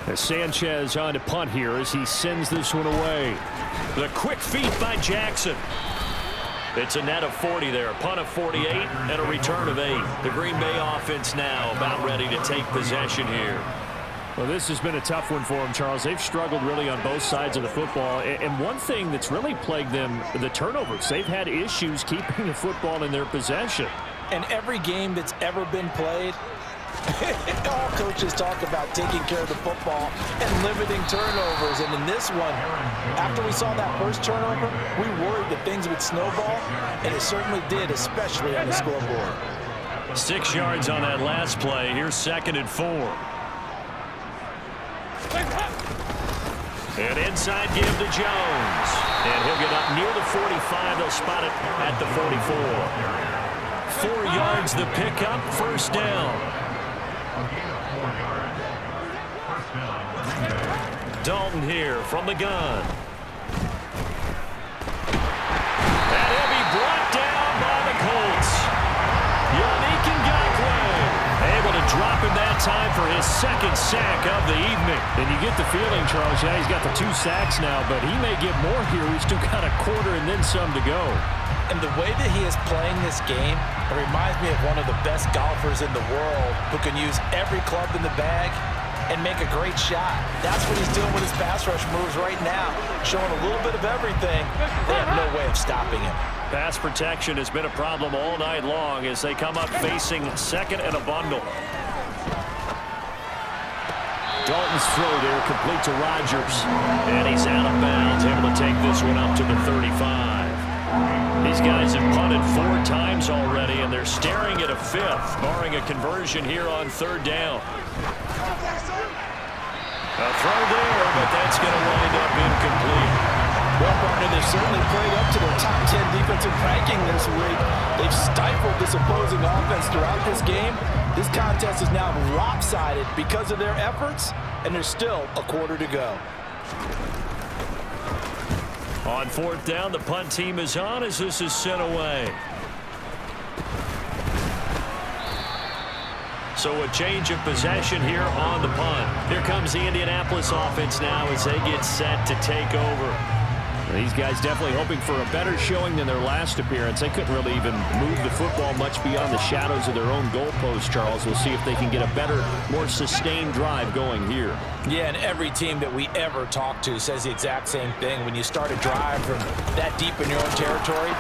As Sanchez on to punt here as he sends this one away.
The quick feet by Jackson. It's a net of 40 there, a punt of 48, and a return of 8. The Green Bay offense now about ready to take possession here.
Well, this has been a tough one for them, Charles. They've struggled really on both sides of the football. And one thing that's really plagued them, the turnovers. They've had issues keeping the football in their possession.
And every game that's ever been played, all coaches talk about taking care of the football and limiting turnovers. And in this one, after we saw that first turnover, we worried that things would snowball, and it certainly did, especially on the scoreboard.
6 yards on that last play. Here's 2nd and 4. And inside give to Jones. And he'll get up near the 45. They'll spot it at the 44. 4 yards the pickup, 1st down. Dalton here from the gun. And he'll be brought down by the Colts. Yannick Ngakoue able to drop him that time for his 2nd sack of the evening.
And you get the feeling, Charles, yeah, he's got the 2 sacks now, but he may get more here. We've still got a quarter and then some to go.
And the way that he is playing this game, it reminds me of one of the best golfers in the world who can use every club in the bag and make a great shot. That's what he's doing with his pass rush moves right now, showing a little bit of everything. They have no way of stopping him.
Pass protection has been a problem all night long as they come up facing 2nd and a bundle.
Dalton's throw there complete to Rodgers.
And he's out of bounds, able to take this one up to the 35. These guys have punted 4 times already, and they're staring at a 5th, barring a conversion here on 3rd down. A throw there, but that's going to wind up incomplete.
Well, partner, they've certainly played up to their top 10 defensive ranking this week. They've stifled this opposing offense throughout this game. This contest is now lopsided because of their efforts, and there's still a quarter to go.
On 4th down, the punt team is on as this is sent away. So a change of possession here on the punt. Here comes the Indianapolis offense now as they get set to take over.
These guys definitely hoping for a better showing than their last appearance. They couldn't really even move the football much beyond the shadows of their own goalpost, Charles. We'll see if they can get a better, more sustained drive going here.
Yeah, and every team that we ever talk to says the exact same thing. When you start a drive from that deep in your own territory,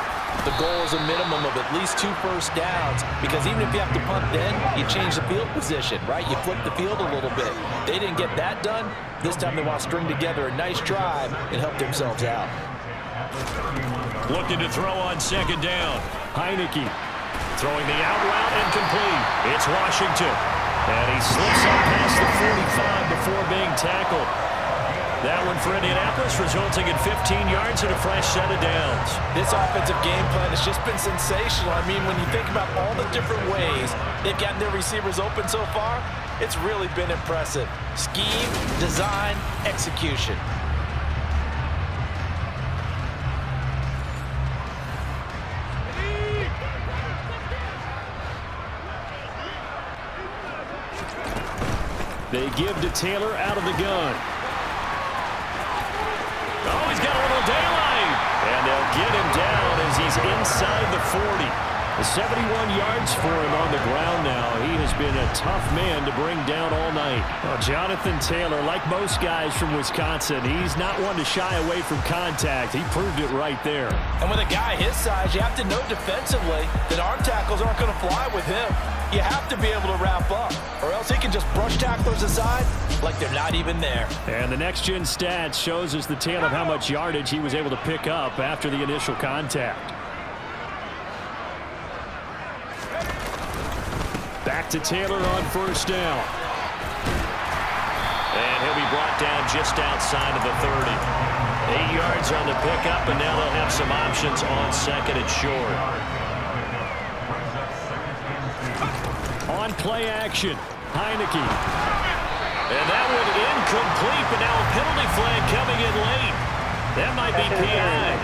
the goal is a minimum of at least 2 first downs, because even if you have to punt then, you change the field position, right? You flip the field a little bit. They didn't get that done. This time they want to string together a nice drive and help themselves out.
Looking to throw on second down. Heineke throwing the out route incomplete. It's Washington. And he slips up past the 45 before being tackled. That one for Indianapolis, resulting in 15 yards and a fresh set of downs.
This offensive game plan has just been sensational. I mean, when you think about all the different ways they've gotten their receivers open so far, it's really been impressive. Scheme, design, execution.
They give to Taylor out of the gun. Oh, he's got a little daylight. And they'll get him down as he's inside the 40. 71 yards for him on the ground now. He has been a tough man to bring down all night. Well, Jonathan Taylor, like most guys from Wisconsin, he's not one to shy away from contact. He proved it right there.
And with a guy his size, you have to know defensively that arm tackles aren't going to fly with him. You have to be able to wrap up, or else he can just brush tacklers aside like they're not even there.
And the next-gen stats shows us the tale of how much yardage he was able to pick up after the initial contact. Back to Taylor on first down. And he'll be brought down just outside of the 30. 8 yards on the pickup, and now they'll have some options on second and short. On play action, Heineke. And that one incomplete, but now a penalty flag coming in late. That might be PI.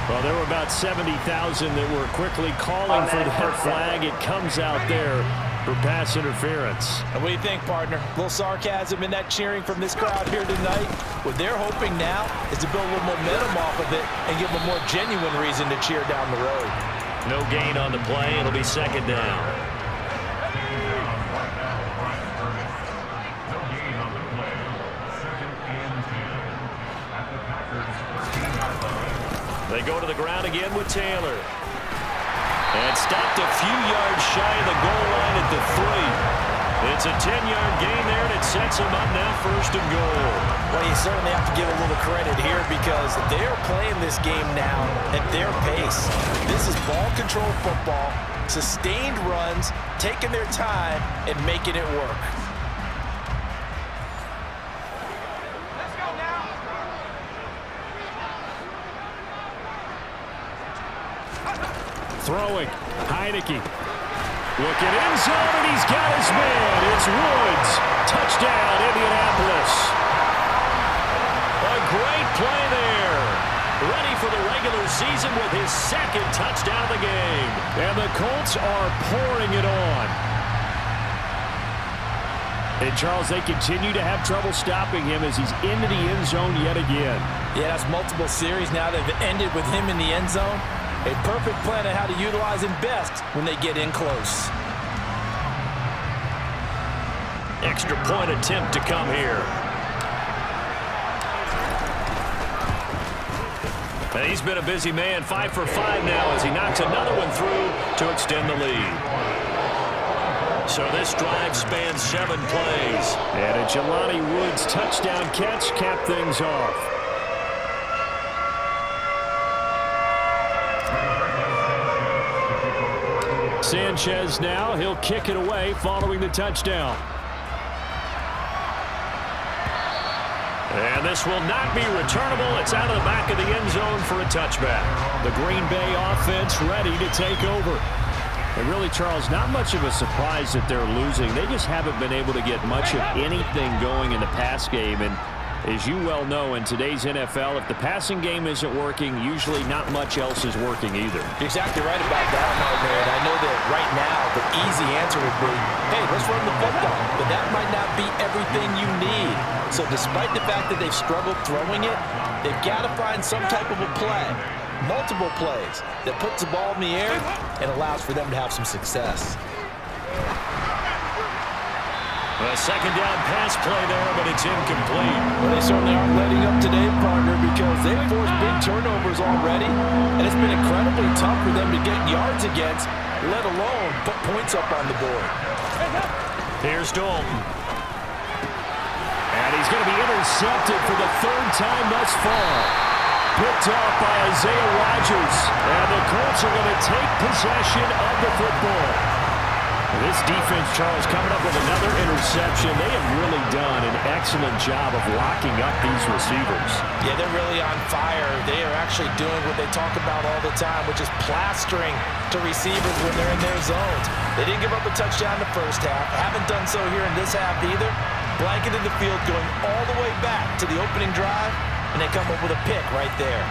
Well, there were about 70,000 that were quickly calling for that flag. It comes out there for pass interference.
And what do you think, partner? A little sarcasm in that cheering from this crowd here tonight. What they're hoping now is to build a little momentum off of it and give them a more genuine reason to cheer down the road.
No gain on the play. It'll be second down. They go to the ground again with Taylor. And stopped a few yards shy of the goal line at the 3. It's a 10-yard gain there, and it sets them up now first and goal.
Well, you certainly have to give a little credit here because they're playing this game now at their pace. This is ball control football, sustained runs, taking their time, and making it work.
Throwing, Heineke. Looking end zone, and he's got his man. It's Woods. Touchdown, Indianapolis. A great play there. Ready for the regular season with his second touchdown of the game. And the Colts are pouring it on. And, Charles, they continue to have trouble stopping him as he's into the end zone yet again.
Yeah, that's multiple series now that have ended with him in the end zone. A perfect plan on how to utilize him best when they get in close.
Extra point attempt to come here. And he's been a busy man, 5 for 5 now as he knocks another one through to extend the lead. So this drive spans 7 plays. And a Jelani Woods touchdown catch capped things off. Sanchez now, he'll kick it away following the touchdown. And this will not be returnable. It's out of the back of the end zone for a touchback. The Green Bay offense ready to take over. And really, Charles, not much of a surprise that they're losing. They just haven't been able to get much of anything going in the pass game. And As you well know, in today's NFL, if the passing game isn't working, usually not much else is working either.
You're exactly right about that, partner. And I know that right now the easy answer would be, hey, let's run the football. But that might not be everything you need. So despite the fact that they've struggled throwing it, they've got to find some type of a play, multiple plays, that puts the ball in the air and allows for them to have some success.
A second down pass play there, but it's incomplete.
Well, they certainly aren't letting up today, partner, because they've forced big turnovers already, and it's been incredibly tough for them to get yards against, let alone put points up on the board.
Here's Dalton. And he's going to be intercepted for the third time thus far. Picked off by Isaiah Rodgers. And the Colts are going to take possession of the football. This defense, Charles, coming up with another interception. They have really done an excellent job of locking up these receivers.
Yeah, they're really on fire. They are actually doing what they talk about all the time, which is plastering to receivers when they're in their zones. They didn't give up a touchdown in the first half. Haven't done so here in this half either. Blanketed the field going all the way back to the opening drive, and they come up with a pick right there.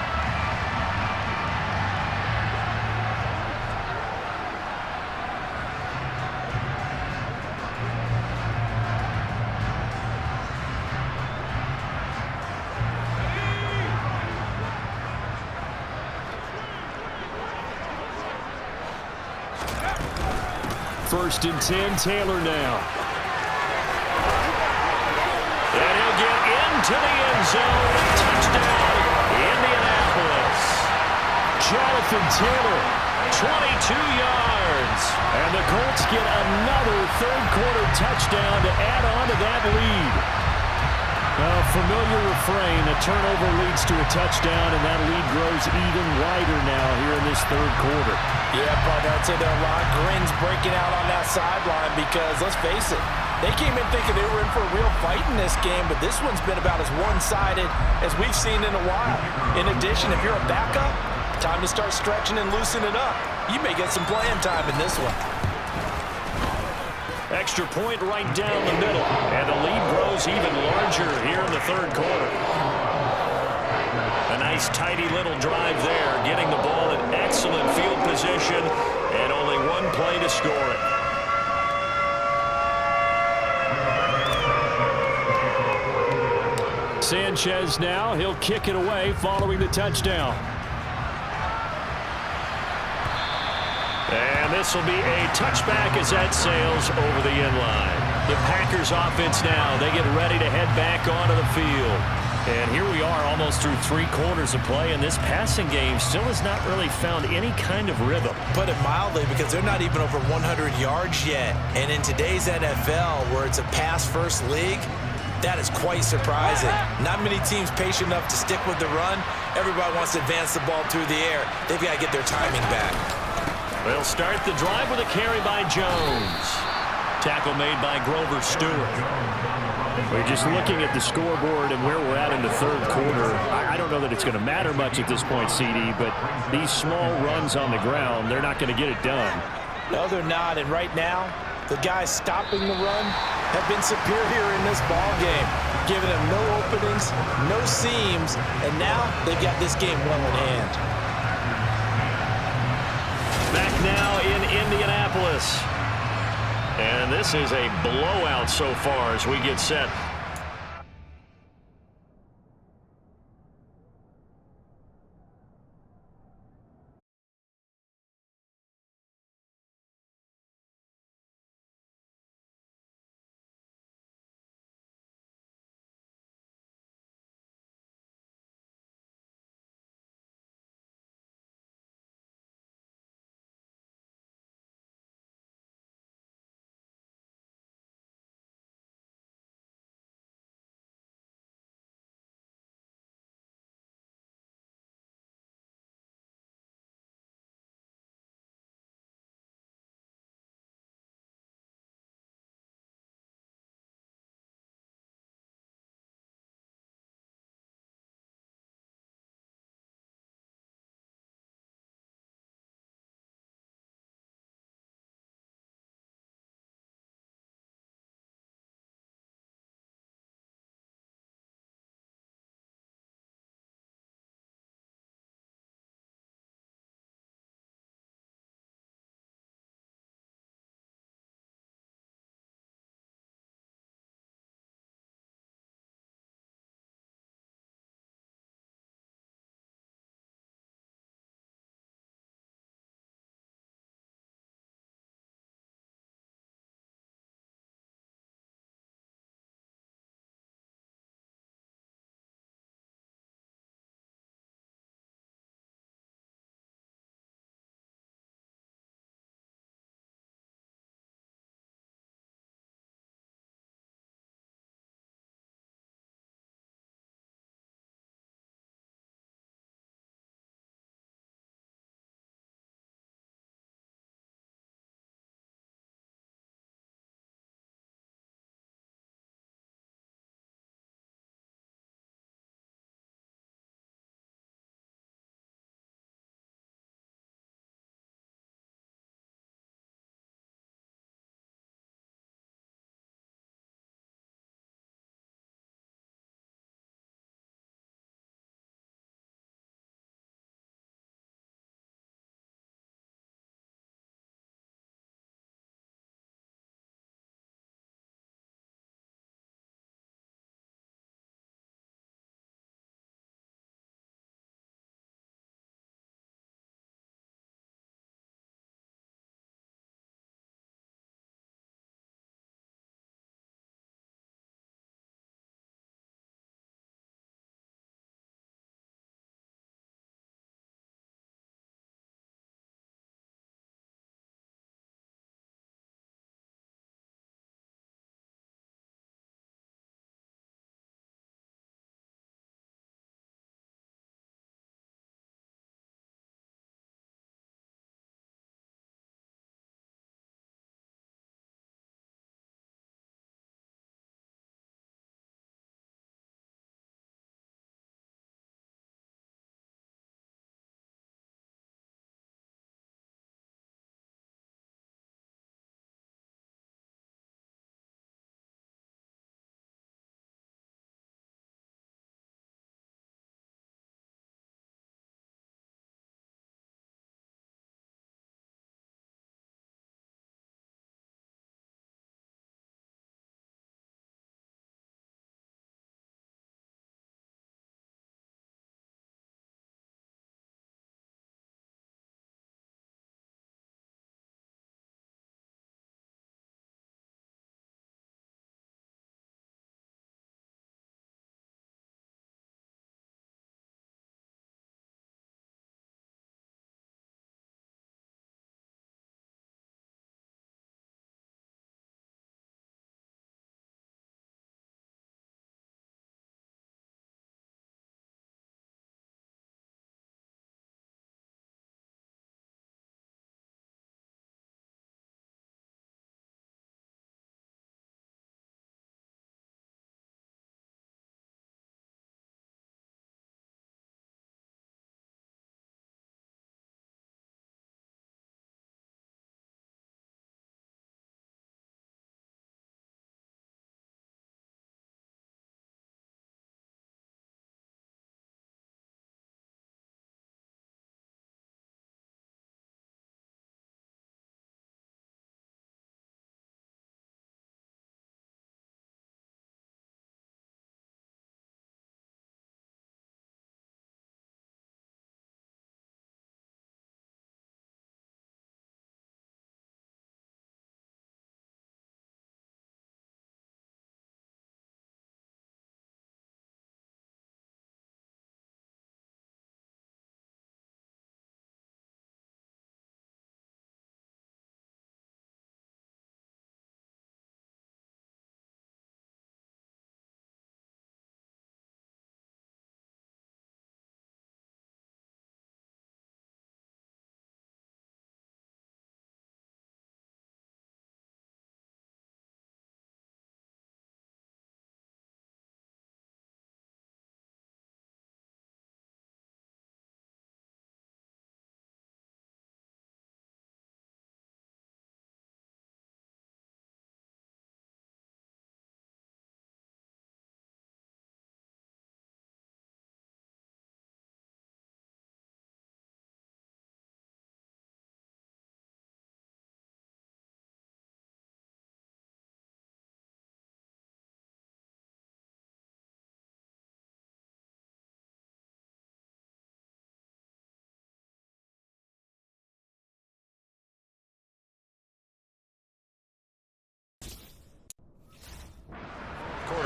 First and 10, Taylor now. And he'll get into the end zone. Touchdown, Indianapolis. Jonathan Taylor, 22 yards. And the Colts get another third-quarter touchdown to add on to that lead. A familiar refrain, a turnover leads to a touchdown, and that lead grows even wider now here in this third quarter.
Yeah, partner, I'd say there are a lot of grins breaking out on that sideline because, let's face it, they came in thinking they were in for a real fight in this game, but this one's been about as one-sided as we've seen in a while. In addition, if you're a backup, time to start stretching and loosening up. You may get some playing time in this one.
Extra point right down the middle, and the lead grows even larger here in the third quarter. A nice, tidy little drive there, getting the ball in excellent field position, and only one play to score it. Sanchez now, he'll kick it away following the touchdown. And this will be a touchback as that sails over the end line. The Packers offense now, they get ready to head back onto the field. And here we are almost through 3 quarters of play, and this passing game still has not really found any kind of rhythm.
Put it mildly, because they're not even over 100 yards yet. And in today's NFL, where it's a pass-first league, that is quite surprising. Not many teams patient enough to stick with the run. Everybody wants to advance the ball through the air. They've got to get their timing back.
They'll start the drive with a carry by Jones. Tackle made by Grover Stewart. We're just looking at the scoreboard and where we're at in the third quarter. I don't know that it's going to matter much at this point, CD, but these small runs on the ground, they're not going to get it done.
No, they're not. And right now, the guys stopping the run have been superior in this ball game, giving them no openings, no seams, and now they've got this game well in hand.
Back now in Indianapolis. And this is a blowout so far as we get set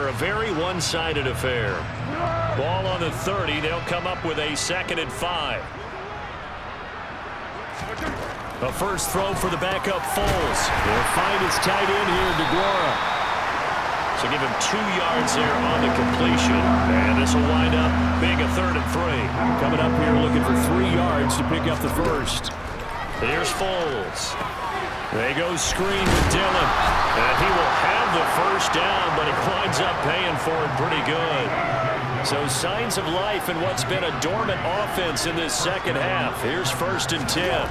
a very one-sided affair. Ball on the 30. They'll come up with a 2nd and 5. A first throw for the backup Foles.
They'll find his tight end here, DeGuara.
So give him 2 yards there on the completion. And this will wind up being a 3rd and 3.
Coming up here looking for 3 yards to pick up the first.
Here's Foles. They go screen with Dillon. And he will have the first down, but he winds up paying for it pretty good. So signs of life in what's been a dormant offense in this second half. Here's 1st and 10.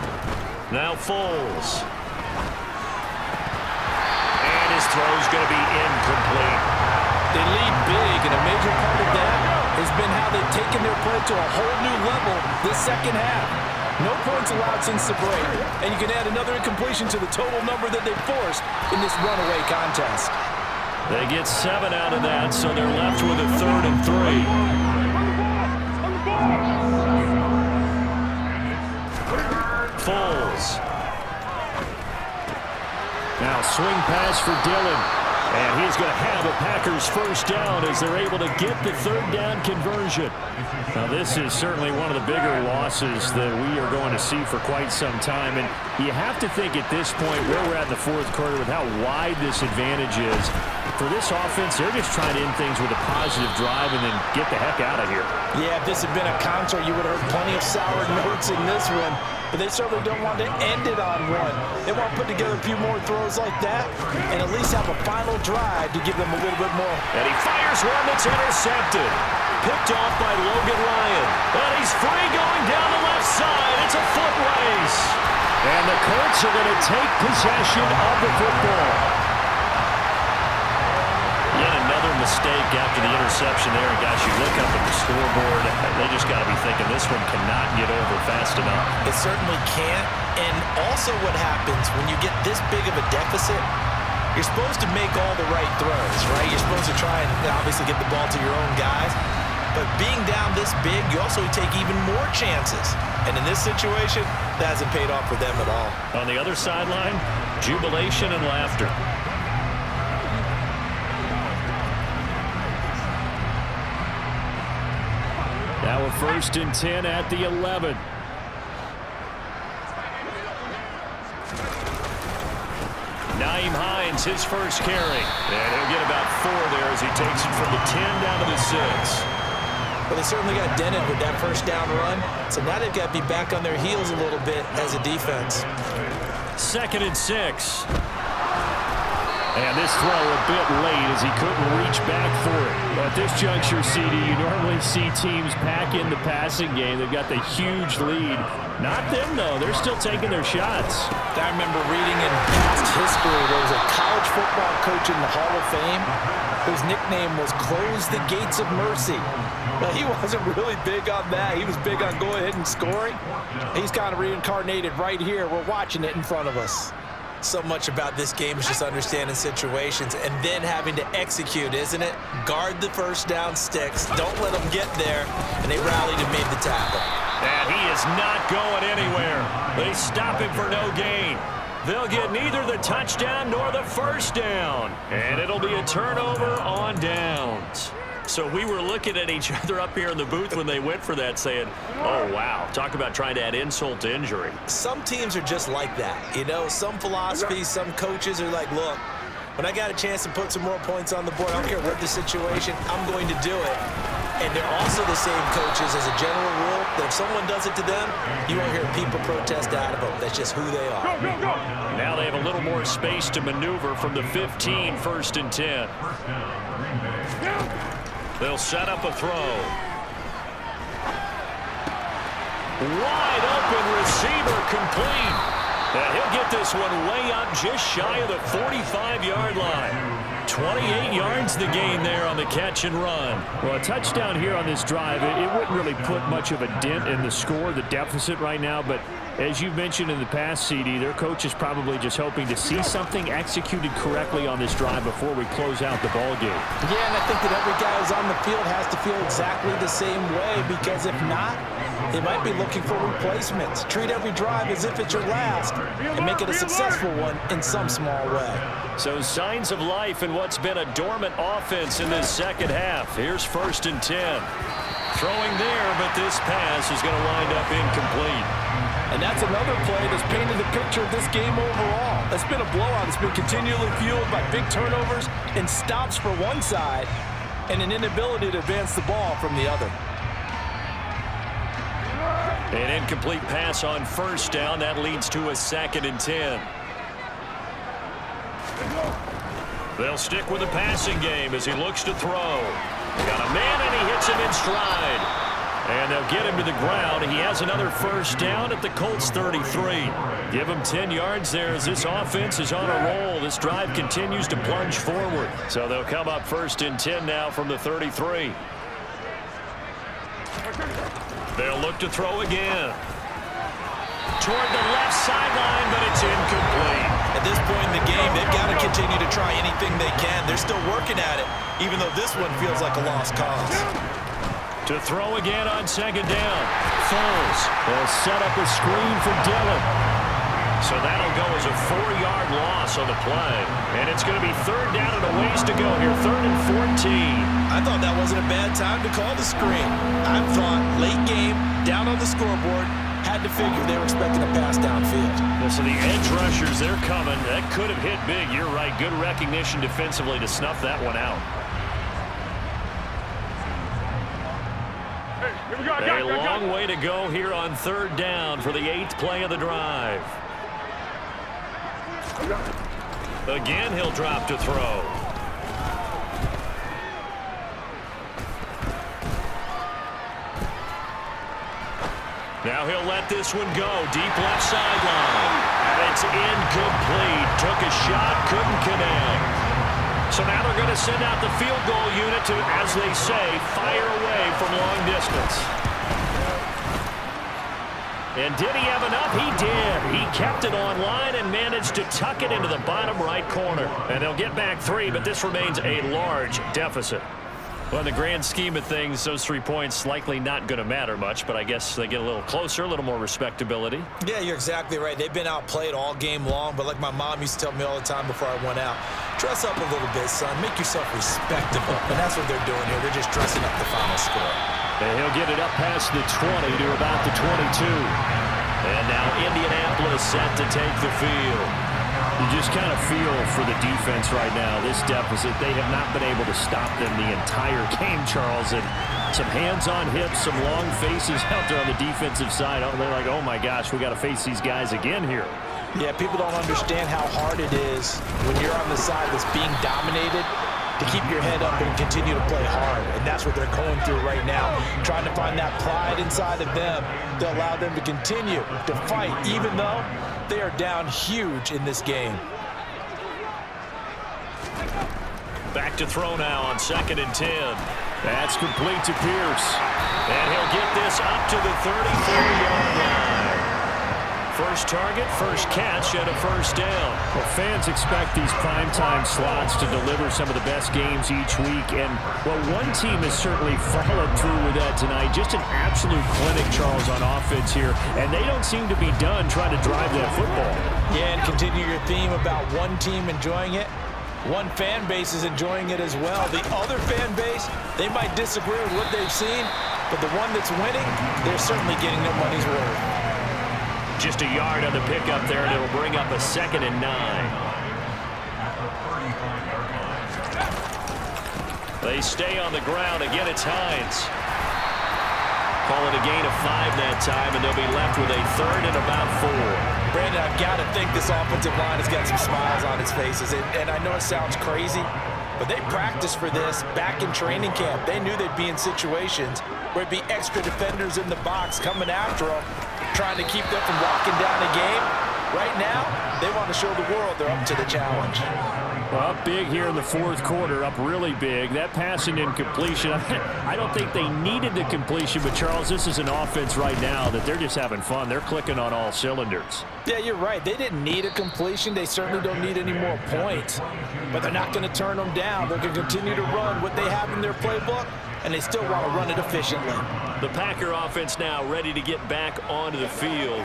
Now Foles. And his throw's going to be incomplete.
They lead big, and a major part of that has been how they've taken their play to a whole new level this second half. No points allowed since the break, and you can add another incompletion to the total number that they forced in this runaway contest.
They get 7 out of that, so they're left with a 3rd and 3. Foles.
Now swing pass for Dillon. And he's going to have a Packers first down as they're able to get the 3rd down conversion. Now this is certainly one of the bigger losses that we are going to see for quite some time. And you have to think at this point where we're at in the 4th quarter with how wide this advantage is. For this offense, they're just trying to end things with a positive drive and then get the heck out of here.
Yeah, if this had been a concert, you would have heard plenty of sour notes in this one. But they certainly don't want to end it on one. They want to put together a few more throws like that and at least have a final drive to give them a little bit more.
And he fires one that's intercepted. Picked off by Logan Ryan. And he's free going down the left side. It's a foot race.
And the Colts are going to take possession of the football.
Yet another mistake after the interception there. And guys, you look up at the scoreboard, they just got to be thinking this one cannot get over fast enough.
It certainly can't. And also what happens when you get this big of a deficit, you're supposed to make all the right throws, right? You're supposed to try and obviously get the ball to your own guys. But being down this big, you also take even more chances. And in this situation, that hasn't paid off for them at all.
On the other sideline, jubilation and laughter.
Now a 1st and 10 at the 11.
Nyheim Hines, his first carry. And he'll get about 4 there as he takes it from the 10 down to the 6.
Well, they certainly got dented with that first down run. So now they've got to be back on their heels a little bit as a defense.
2nd and 6.
And this throw a bit late as he couldn't reach back for it. At this juncture, CD, you normally see teams pack in the passing game. They've got the huge lead. Not them, though. They're still taking their shots.
I remember reading in past history there was a college football coach in the Hall of Fame whose nickname was Close the Gates of Mercy. Well, he wasn't really big on that. He was big on going ahead and scoring. He's kind of reincarnated right here. We're watching it in front of us.
So much about this game is just understanding situations and then having to execute, isn't it? Guard the first down sticks. Don't let them get there. And they rallied and made the tackle.
And he is not going anywhere. They stop him for no gain. They'll get neither the touchdown nor the first down. And it'll be a turnover on downs. So we were looking at each other up here in the booth when they went for that saying, oh, wow, talk about trying to add insult to injury.
Some teams are just like that. You know, some philosophies, some coaches are like, look, when I got a chance to put some more points on the board, I don't care what the situation, I'm going to do it. And they're also the same coaches as a general rule that if someone does it to them, you won't hear people protest out of them. That's just who they are.
Now they have a little more space to maneuver from the 15, 1st and 10. They'll set up a throw. Wide open receiver complete. And he'll get this one way up just shy of the 45-yard line. 28 yards the gain there on the catch and run.
Well, a touchdown here on this drive, it wouldn't really put much of a dent in the score, the deficit right now, but as you've mentioned in the past, CD, their coach is probably just hoping to see something executed correctly on this drive before we close out the ball game.
Yeah, and I think that every guy who's on the field has to feel exactly the same way, because if not, they might be looking for replacements. Treat every drive as if it's your last and make it a successful one in some small way.
So signs of life in what's been a dormant offense in this second half. Here's 1st and 10. Throwing there, but this pass is going to wind up incomplete.
And that's another play that's painted the picture of this game overall. It's been a blowout. It's been continually fueled by big turnovers and stops for one side and an inability to advance the ball from the other.
An incomplete pass on 1st down. That leads to a 2nd and 10. They'll stick with the passing game as he looks to throw. Got a man, and he hits him in stride. And they'll get him to the ground. He has another 1st down at the Colts 33. Give him 10 yards there as this offense is on a roll. This drive continues to plunge forward. So they'll come up 1st and 10 now from the 33. They'll look to throw again. Toward the left sideline, but it's incomplete.
At this point in the game, they've got to continue to try anything they can. They're still working at it, even though this one feels like a lost cause.
To throw again on 2nd down. Foles will set up a screen for Dillon. So that'll go as a 4-yard loss on the play. And it's going to be 3rd down and a ways to go here. 3rd and 14.
I thought that wasn't a bad time to call the screen. I thought late game, down on the scoreboard, had to figure they were expecting a pass downfield.
Yeah, so the edge rushers, they're coming. That could have hit big. You're right. Good recognition defensively to snuff that one out. A long way to go here on 3rd down for the 8th play of the drive. Again, he'll drop to throw. Now he'll let this one go. Deep left sideline. And it's incomplete. Took a shot, couldn't connect. So now they're going to send out the field goal unit to, as they say, fire away from long distance. And did he have enough? He did. He kept it on line and managed to tuck it into the bottom right corner. And they'll get back 3, but this remains a large deficit. Well, in the grand scheme of things, those 3 points likely not going to matter much, but I guess they get a little closer, a little more respectability.
Yeah, you're exactly right. They've been outplayed all game long, but like my mom used to tell me all the time before I went out, dress up a little bit, son. Make yourself respectable. And that's what they're doing here. They're just dressing up the final score.
And he'll get it up past the 20 to about the 22. And now Indianapolis set to take the field. You just kind of feel for the defense right now, this deficit. They have not been able to stop them the entire game, Charles. And some hands on hips, some long faces out there on the defensive side. They're like, oh, my gosh, we got to face these guys again here.
Yeah, people don't understand how hard it is when you're on the side that's being dominated to keep your head up and continue to play hard. And that's what they're going through right now, trying to find that pride inside of them to allow them to continue to fight, even though they are down huge in this game.
Back to throw now on 2nd and 10. That's complete to Pierce. And he'll get this up to the 34-yard line. First target, first catch, and a 1st down.
Well, fans expect these primetime slots to deliver some of the best games each week. And, well, one team has certainly followed through with that tonight. Just an absolute clinic, Charles, on offense here. And they don't seem to be done trying to drive that football.
Yeah, and continue your theme about one team enjoying it. One fan base is enjoying it as well. The other fan base, they might disagree with what they've seen, but the one that's winning, they're certainly getting their money's worth.
Just a yard on the pickup there, and it'll bring up a 2nd and 9. They stay on the ground. Again, it's Hines. Call it a gain of 5 that time, and they'll be left with a 3rd and about 4.
Brandon, I've got to think this offensive line has got some smiles on its faces. And I know it sounds crazy, but they practiced for this back in training camp. They knew they'd be in situations where it'd be extra defenders in the box coming after them, trying to keep them from walking down the game. Right now, they want to show the world they're up to the challenge.
Well, up big here in the 4th quarter, up really big. That passing incompletion, I don't think they needed the completion, but Charles, this is an offense right now that they're just having fun. They're clicking on all cylinders.
Yeah, you're right. They didn't need a completion. They certainly don't need any more points. But they're not going to turn them down. They're going to continue to run what they have in their playbook, and they still want to run it efficiently.
The Packer offense now ready to get back onto the field.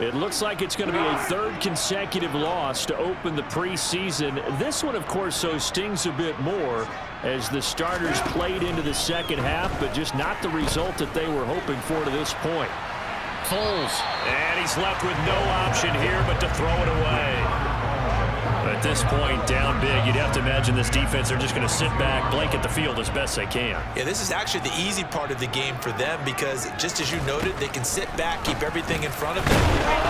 It looks like it's going to be a third consecutive loss to open the preseason. This one, of course, so stings a bit more as the starters played into the second half, but just not the result that they were hoping for to this point. Foles.
And he's left with no option here but to throw it away. At this point, down big, you'd have to imagine this defense are just going to sit back, blanket the field as best they can.
Yeah, this is actually the easy part of the game for them because, just as you noted, they can sit back, keep everything in front of them.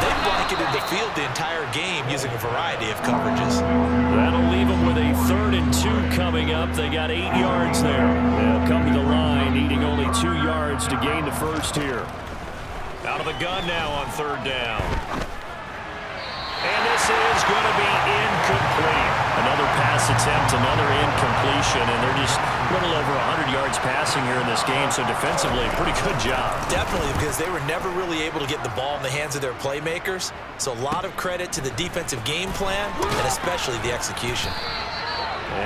They've blanketed the field the entire game using a variety of coverages.
That'll leave them with a 3rd and 2 coming up. They got 8 yards there. They'll come to the line, needing only 2 yards to gain the first here.
Out of the gun now on 3rd down. And this is going to be incomplete.
Another pass attempt, another incompletion, and they're just a little over 100 yards passing here in this game, so defensively, pretty good job.
Definitely, because they were never really able to get the ball in the hands of their playmakers, so a lot of credit to the defensive game plan, and especially the execution.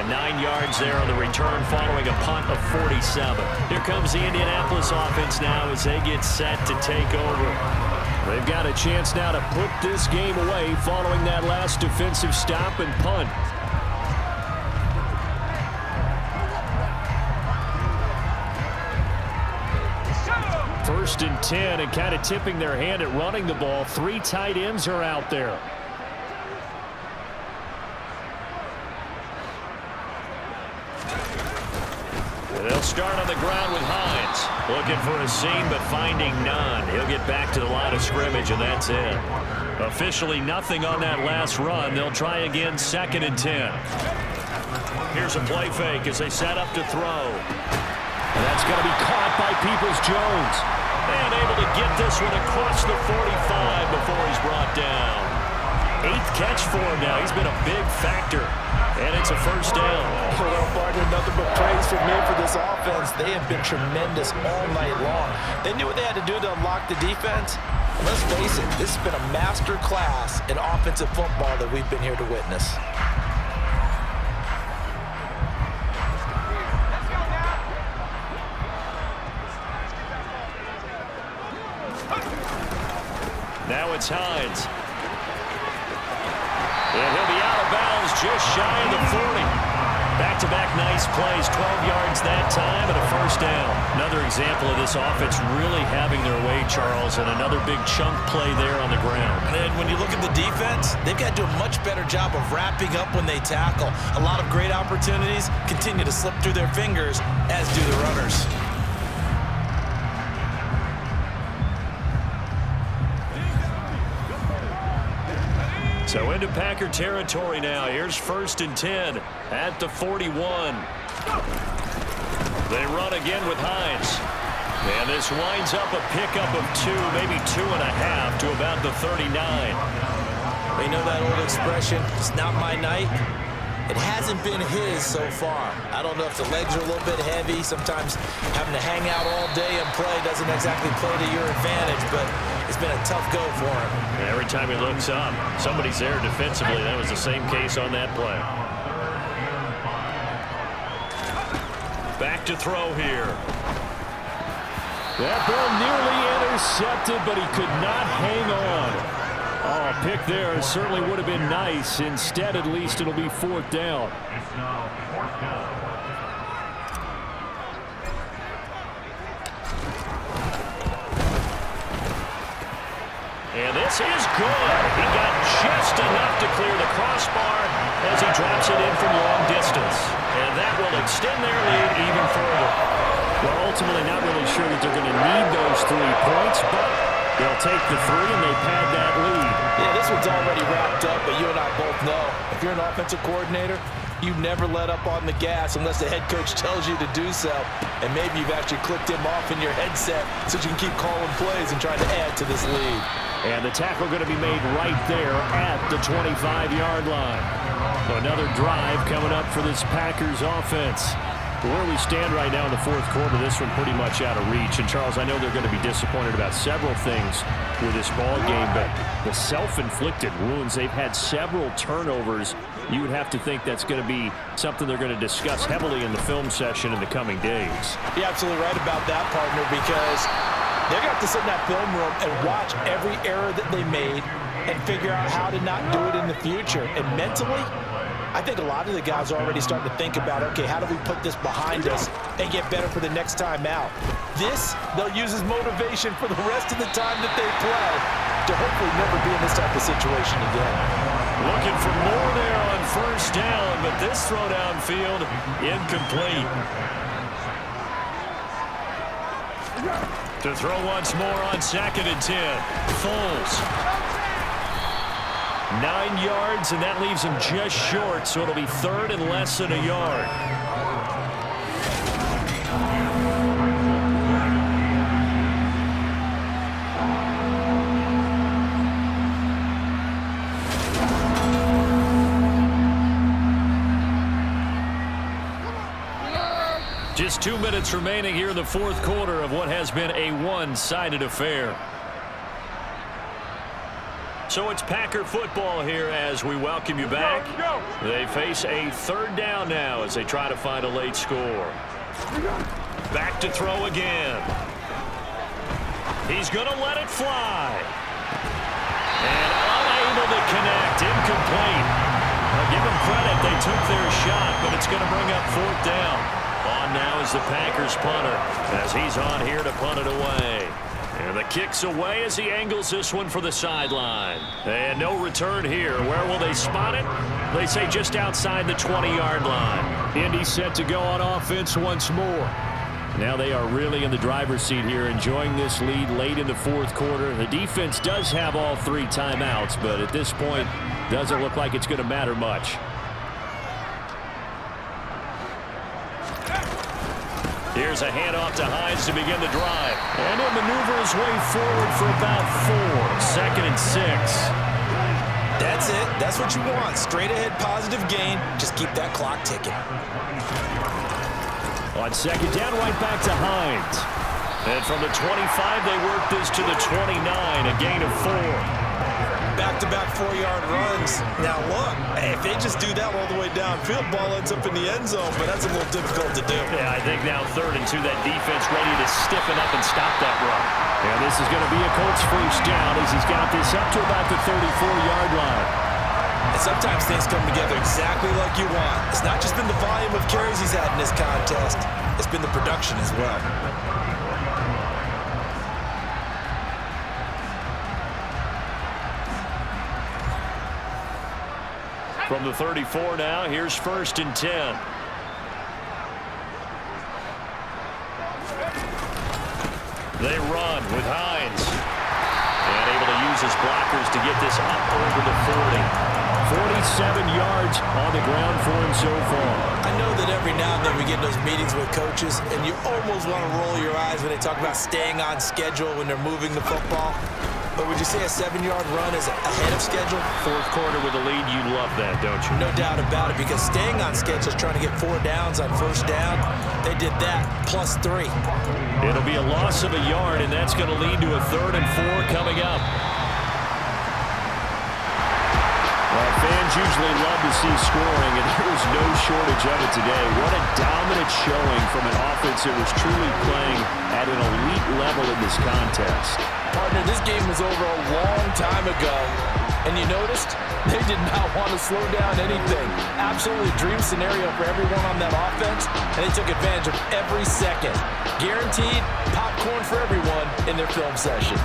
And 9 yards there on the return following a punt of 47. Here comes the Indianapolis offense now as they get set to take over. They've got a chance now to put this game away following that last defensive stop and punt. First and 10, and kind of tipping their hand at running the ball. 3 tight ends are out there. They'll start on the ground with Hines. Looking for a seam, but finding none. He'll get back to the line of scrimmage, and that's it. Officially nothing on that last run. They'll try again, 2nd and 10. Here's a play fake as they set up to throw. And that's going to be caught by Peoples-Jones. And able to get this one across the 45 before he's brought down. 8th catch for him now. He's been a big factor. And it's a first down.
Well, partner, nothing but praise from me for this offense. They have been tremendous all night long. They knew what they had to do to unlock the defense. And let's face it, this has been a master class in offensive football that we've been here to witness.
Now it's Hines. And he'll be out of bounds just shy of the 40. Back-to-back nice plays, 12 yards that time and a first down. Another example of this offense really having their way, Charles, and another big chunk play there on the ground.
And when you look at the defense, they've got to do a much better job of wrapping up when they tackle. A lot of great opportunities continue to slip through their fingers, as do the runners.
So into Packer territory now. Here's 1st and 10 at the 41. They run again with Hines. And this winds up a pickup of 2, maybe 2.5 to about the 39.
You know that old expression, it's not my night? It hasn't been his so far. I don't know if the legs are a little bit heavy. Sometimes having to hang out all day and play doesn't exactly play to your advantage, but it's been a tough go for him.
And every time he looks up, somebody's there defensively. That was the same case on that play. Back to throw here. That ball nearly intercepted, but he could not hang on. Oh, a pick there certainly would have been nice. Instead, at least, it'll be 4th down. And this is good. He got just enough to clear the crossbar as he drops it in from long distance. And that will extend their lead even further. Well, ultimately, not really sure that they're going to need those 3 points, but they'll take the 3 and they pad that lead.
Yeah, this one's already wrapped up, but you and I both know if you're an offensive coordinator, you never let up on the gas unless the head coach tells you to do so. And maybe you've actually clicked him off in your headset so you can keep calling plays and trying to add to this lead.
And the tackle going to be made right there at the 25-yard line. So another drive coming up for this Packers offense. Where we stand right now in the 4th quarter, this one pretty much out of reach. And, Charles, I know they're going to be disappointed about several things with this ball game, but the self-inflicted wounds, they've had several turnovers. You would have to think that's going to be something they're going to discuss heavily in the film session in the coming days.
You're absolutely right about that, partner, because They're going to have to sit in that film room and watch every error that they made and figure out how to not do it in the future. And mentally, I think a lot of the guys are already starting to think about, okay, how do we put this behind us and get better for the next time out? This, they'll use as motivation for the rest of the time that they play to hopefully never be in this type of situation again.
Looking for more there on first down, but this throw downfield incomplete. To throw once more on 2nd and 10. Foles. 9 yards, and that leaves him just short, so it'll be 3rd and less than a yard. Just 2 minutes remaining here in the 4th quarter of what has been a one-sided affair. So it's Packer football here as we welcome you back. They face a 3rd down now as they try to find a late score. Back to throw again. He's going to let it fly. And unable to connect. Incomplete. I'll give them credit. They took their shot, but it's going to bring up 4th down. On now is the Packers punter as he's on here to punt it away. And the kick's away as he angles this one for the sideline. And no return here. Where will they spot it? They say just outside the 20-yard line. Indy set to go on offense once more. Now they are really in the driver's seat here, enjoying this lead late in the 4th quarter. The defense does have all 3 timeouts, but at this point, doesn't look like it's going to matter much. Here's a handoff to Hines to begin the drive. And he'll maneuver his way forward for about 4. 2nd and 6.
That's it. That's what you want. Straight ahead positive gain. Just keep that clock ticking.
On 2nd down, right back to Hines. And from the 25, they work this to the 29, a gain of 4.
Back-to-back 4-yard runs. Now look, if they just do that all the way downfield, ball ends up in the end zone, but that's a little difficult to do.
Yeah, I think now 3rd and 2, that defense ready to stiffen up and stop that run. Yeah, this is going to be a Colts first down as he's got this up to about the 34-yard line.
And sometimes things come together exactly like you want. It's not just been the volume of carries he's had in this contest. It's been the production as well.
From the 34 now, here's 1st and 10. They run with Hines. And able to use his blockers to get this up over the 40. 47 yards on the ground for him so far.
I know that every now and then we get those meetings with coaches, and you almost want to roll your eyes when they talk about staying on schedule when they're moving the football. But would you say a 7-yard run is ahead of schedule?
4th quarter with a lead, you love that, don't you?
No doubt about it, because staying on schedule is trying to get 4 downs on first down. They did that, plus 3.
It'll be a loss of a yard, and that's going to lead to a 3rd and 4 coming up. Well, fans usually love to see scoring, and there was no shortage of it today. What a dominant showing from an offense that was truly playing at an elite level in this contest.
Partner, this game was over a long time ago, and you noticed they did not want to slow down anything. Absolutely dream scenario for everyone on that offense, and they took advantage of every second. Guaranteed popcorn for everyone in their film session.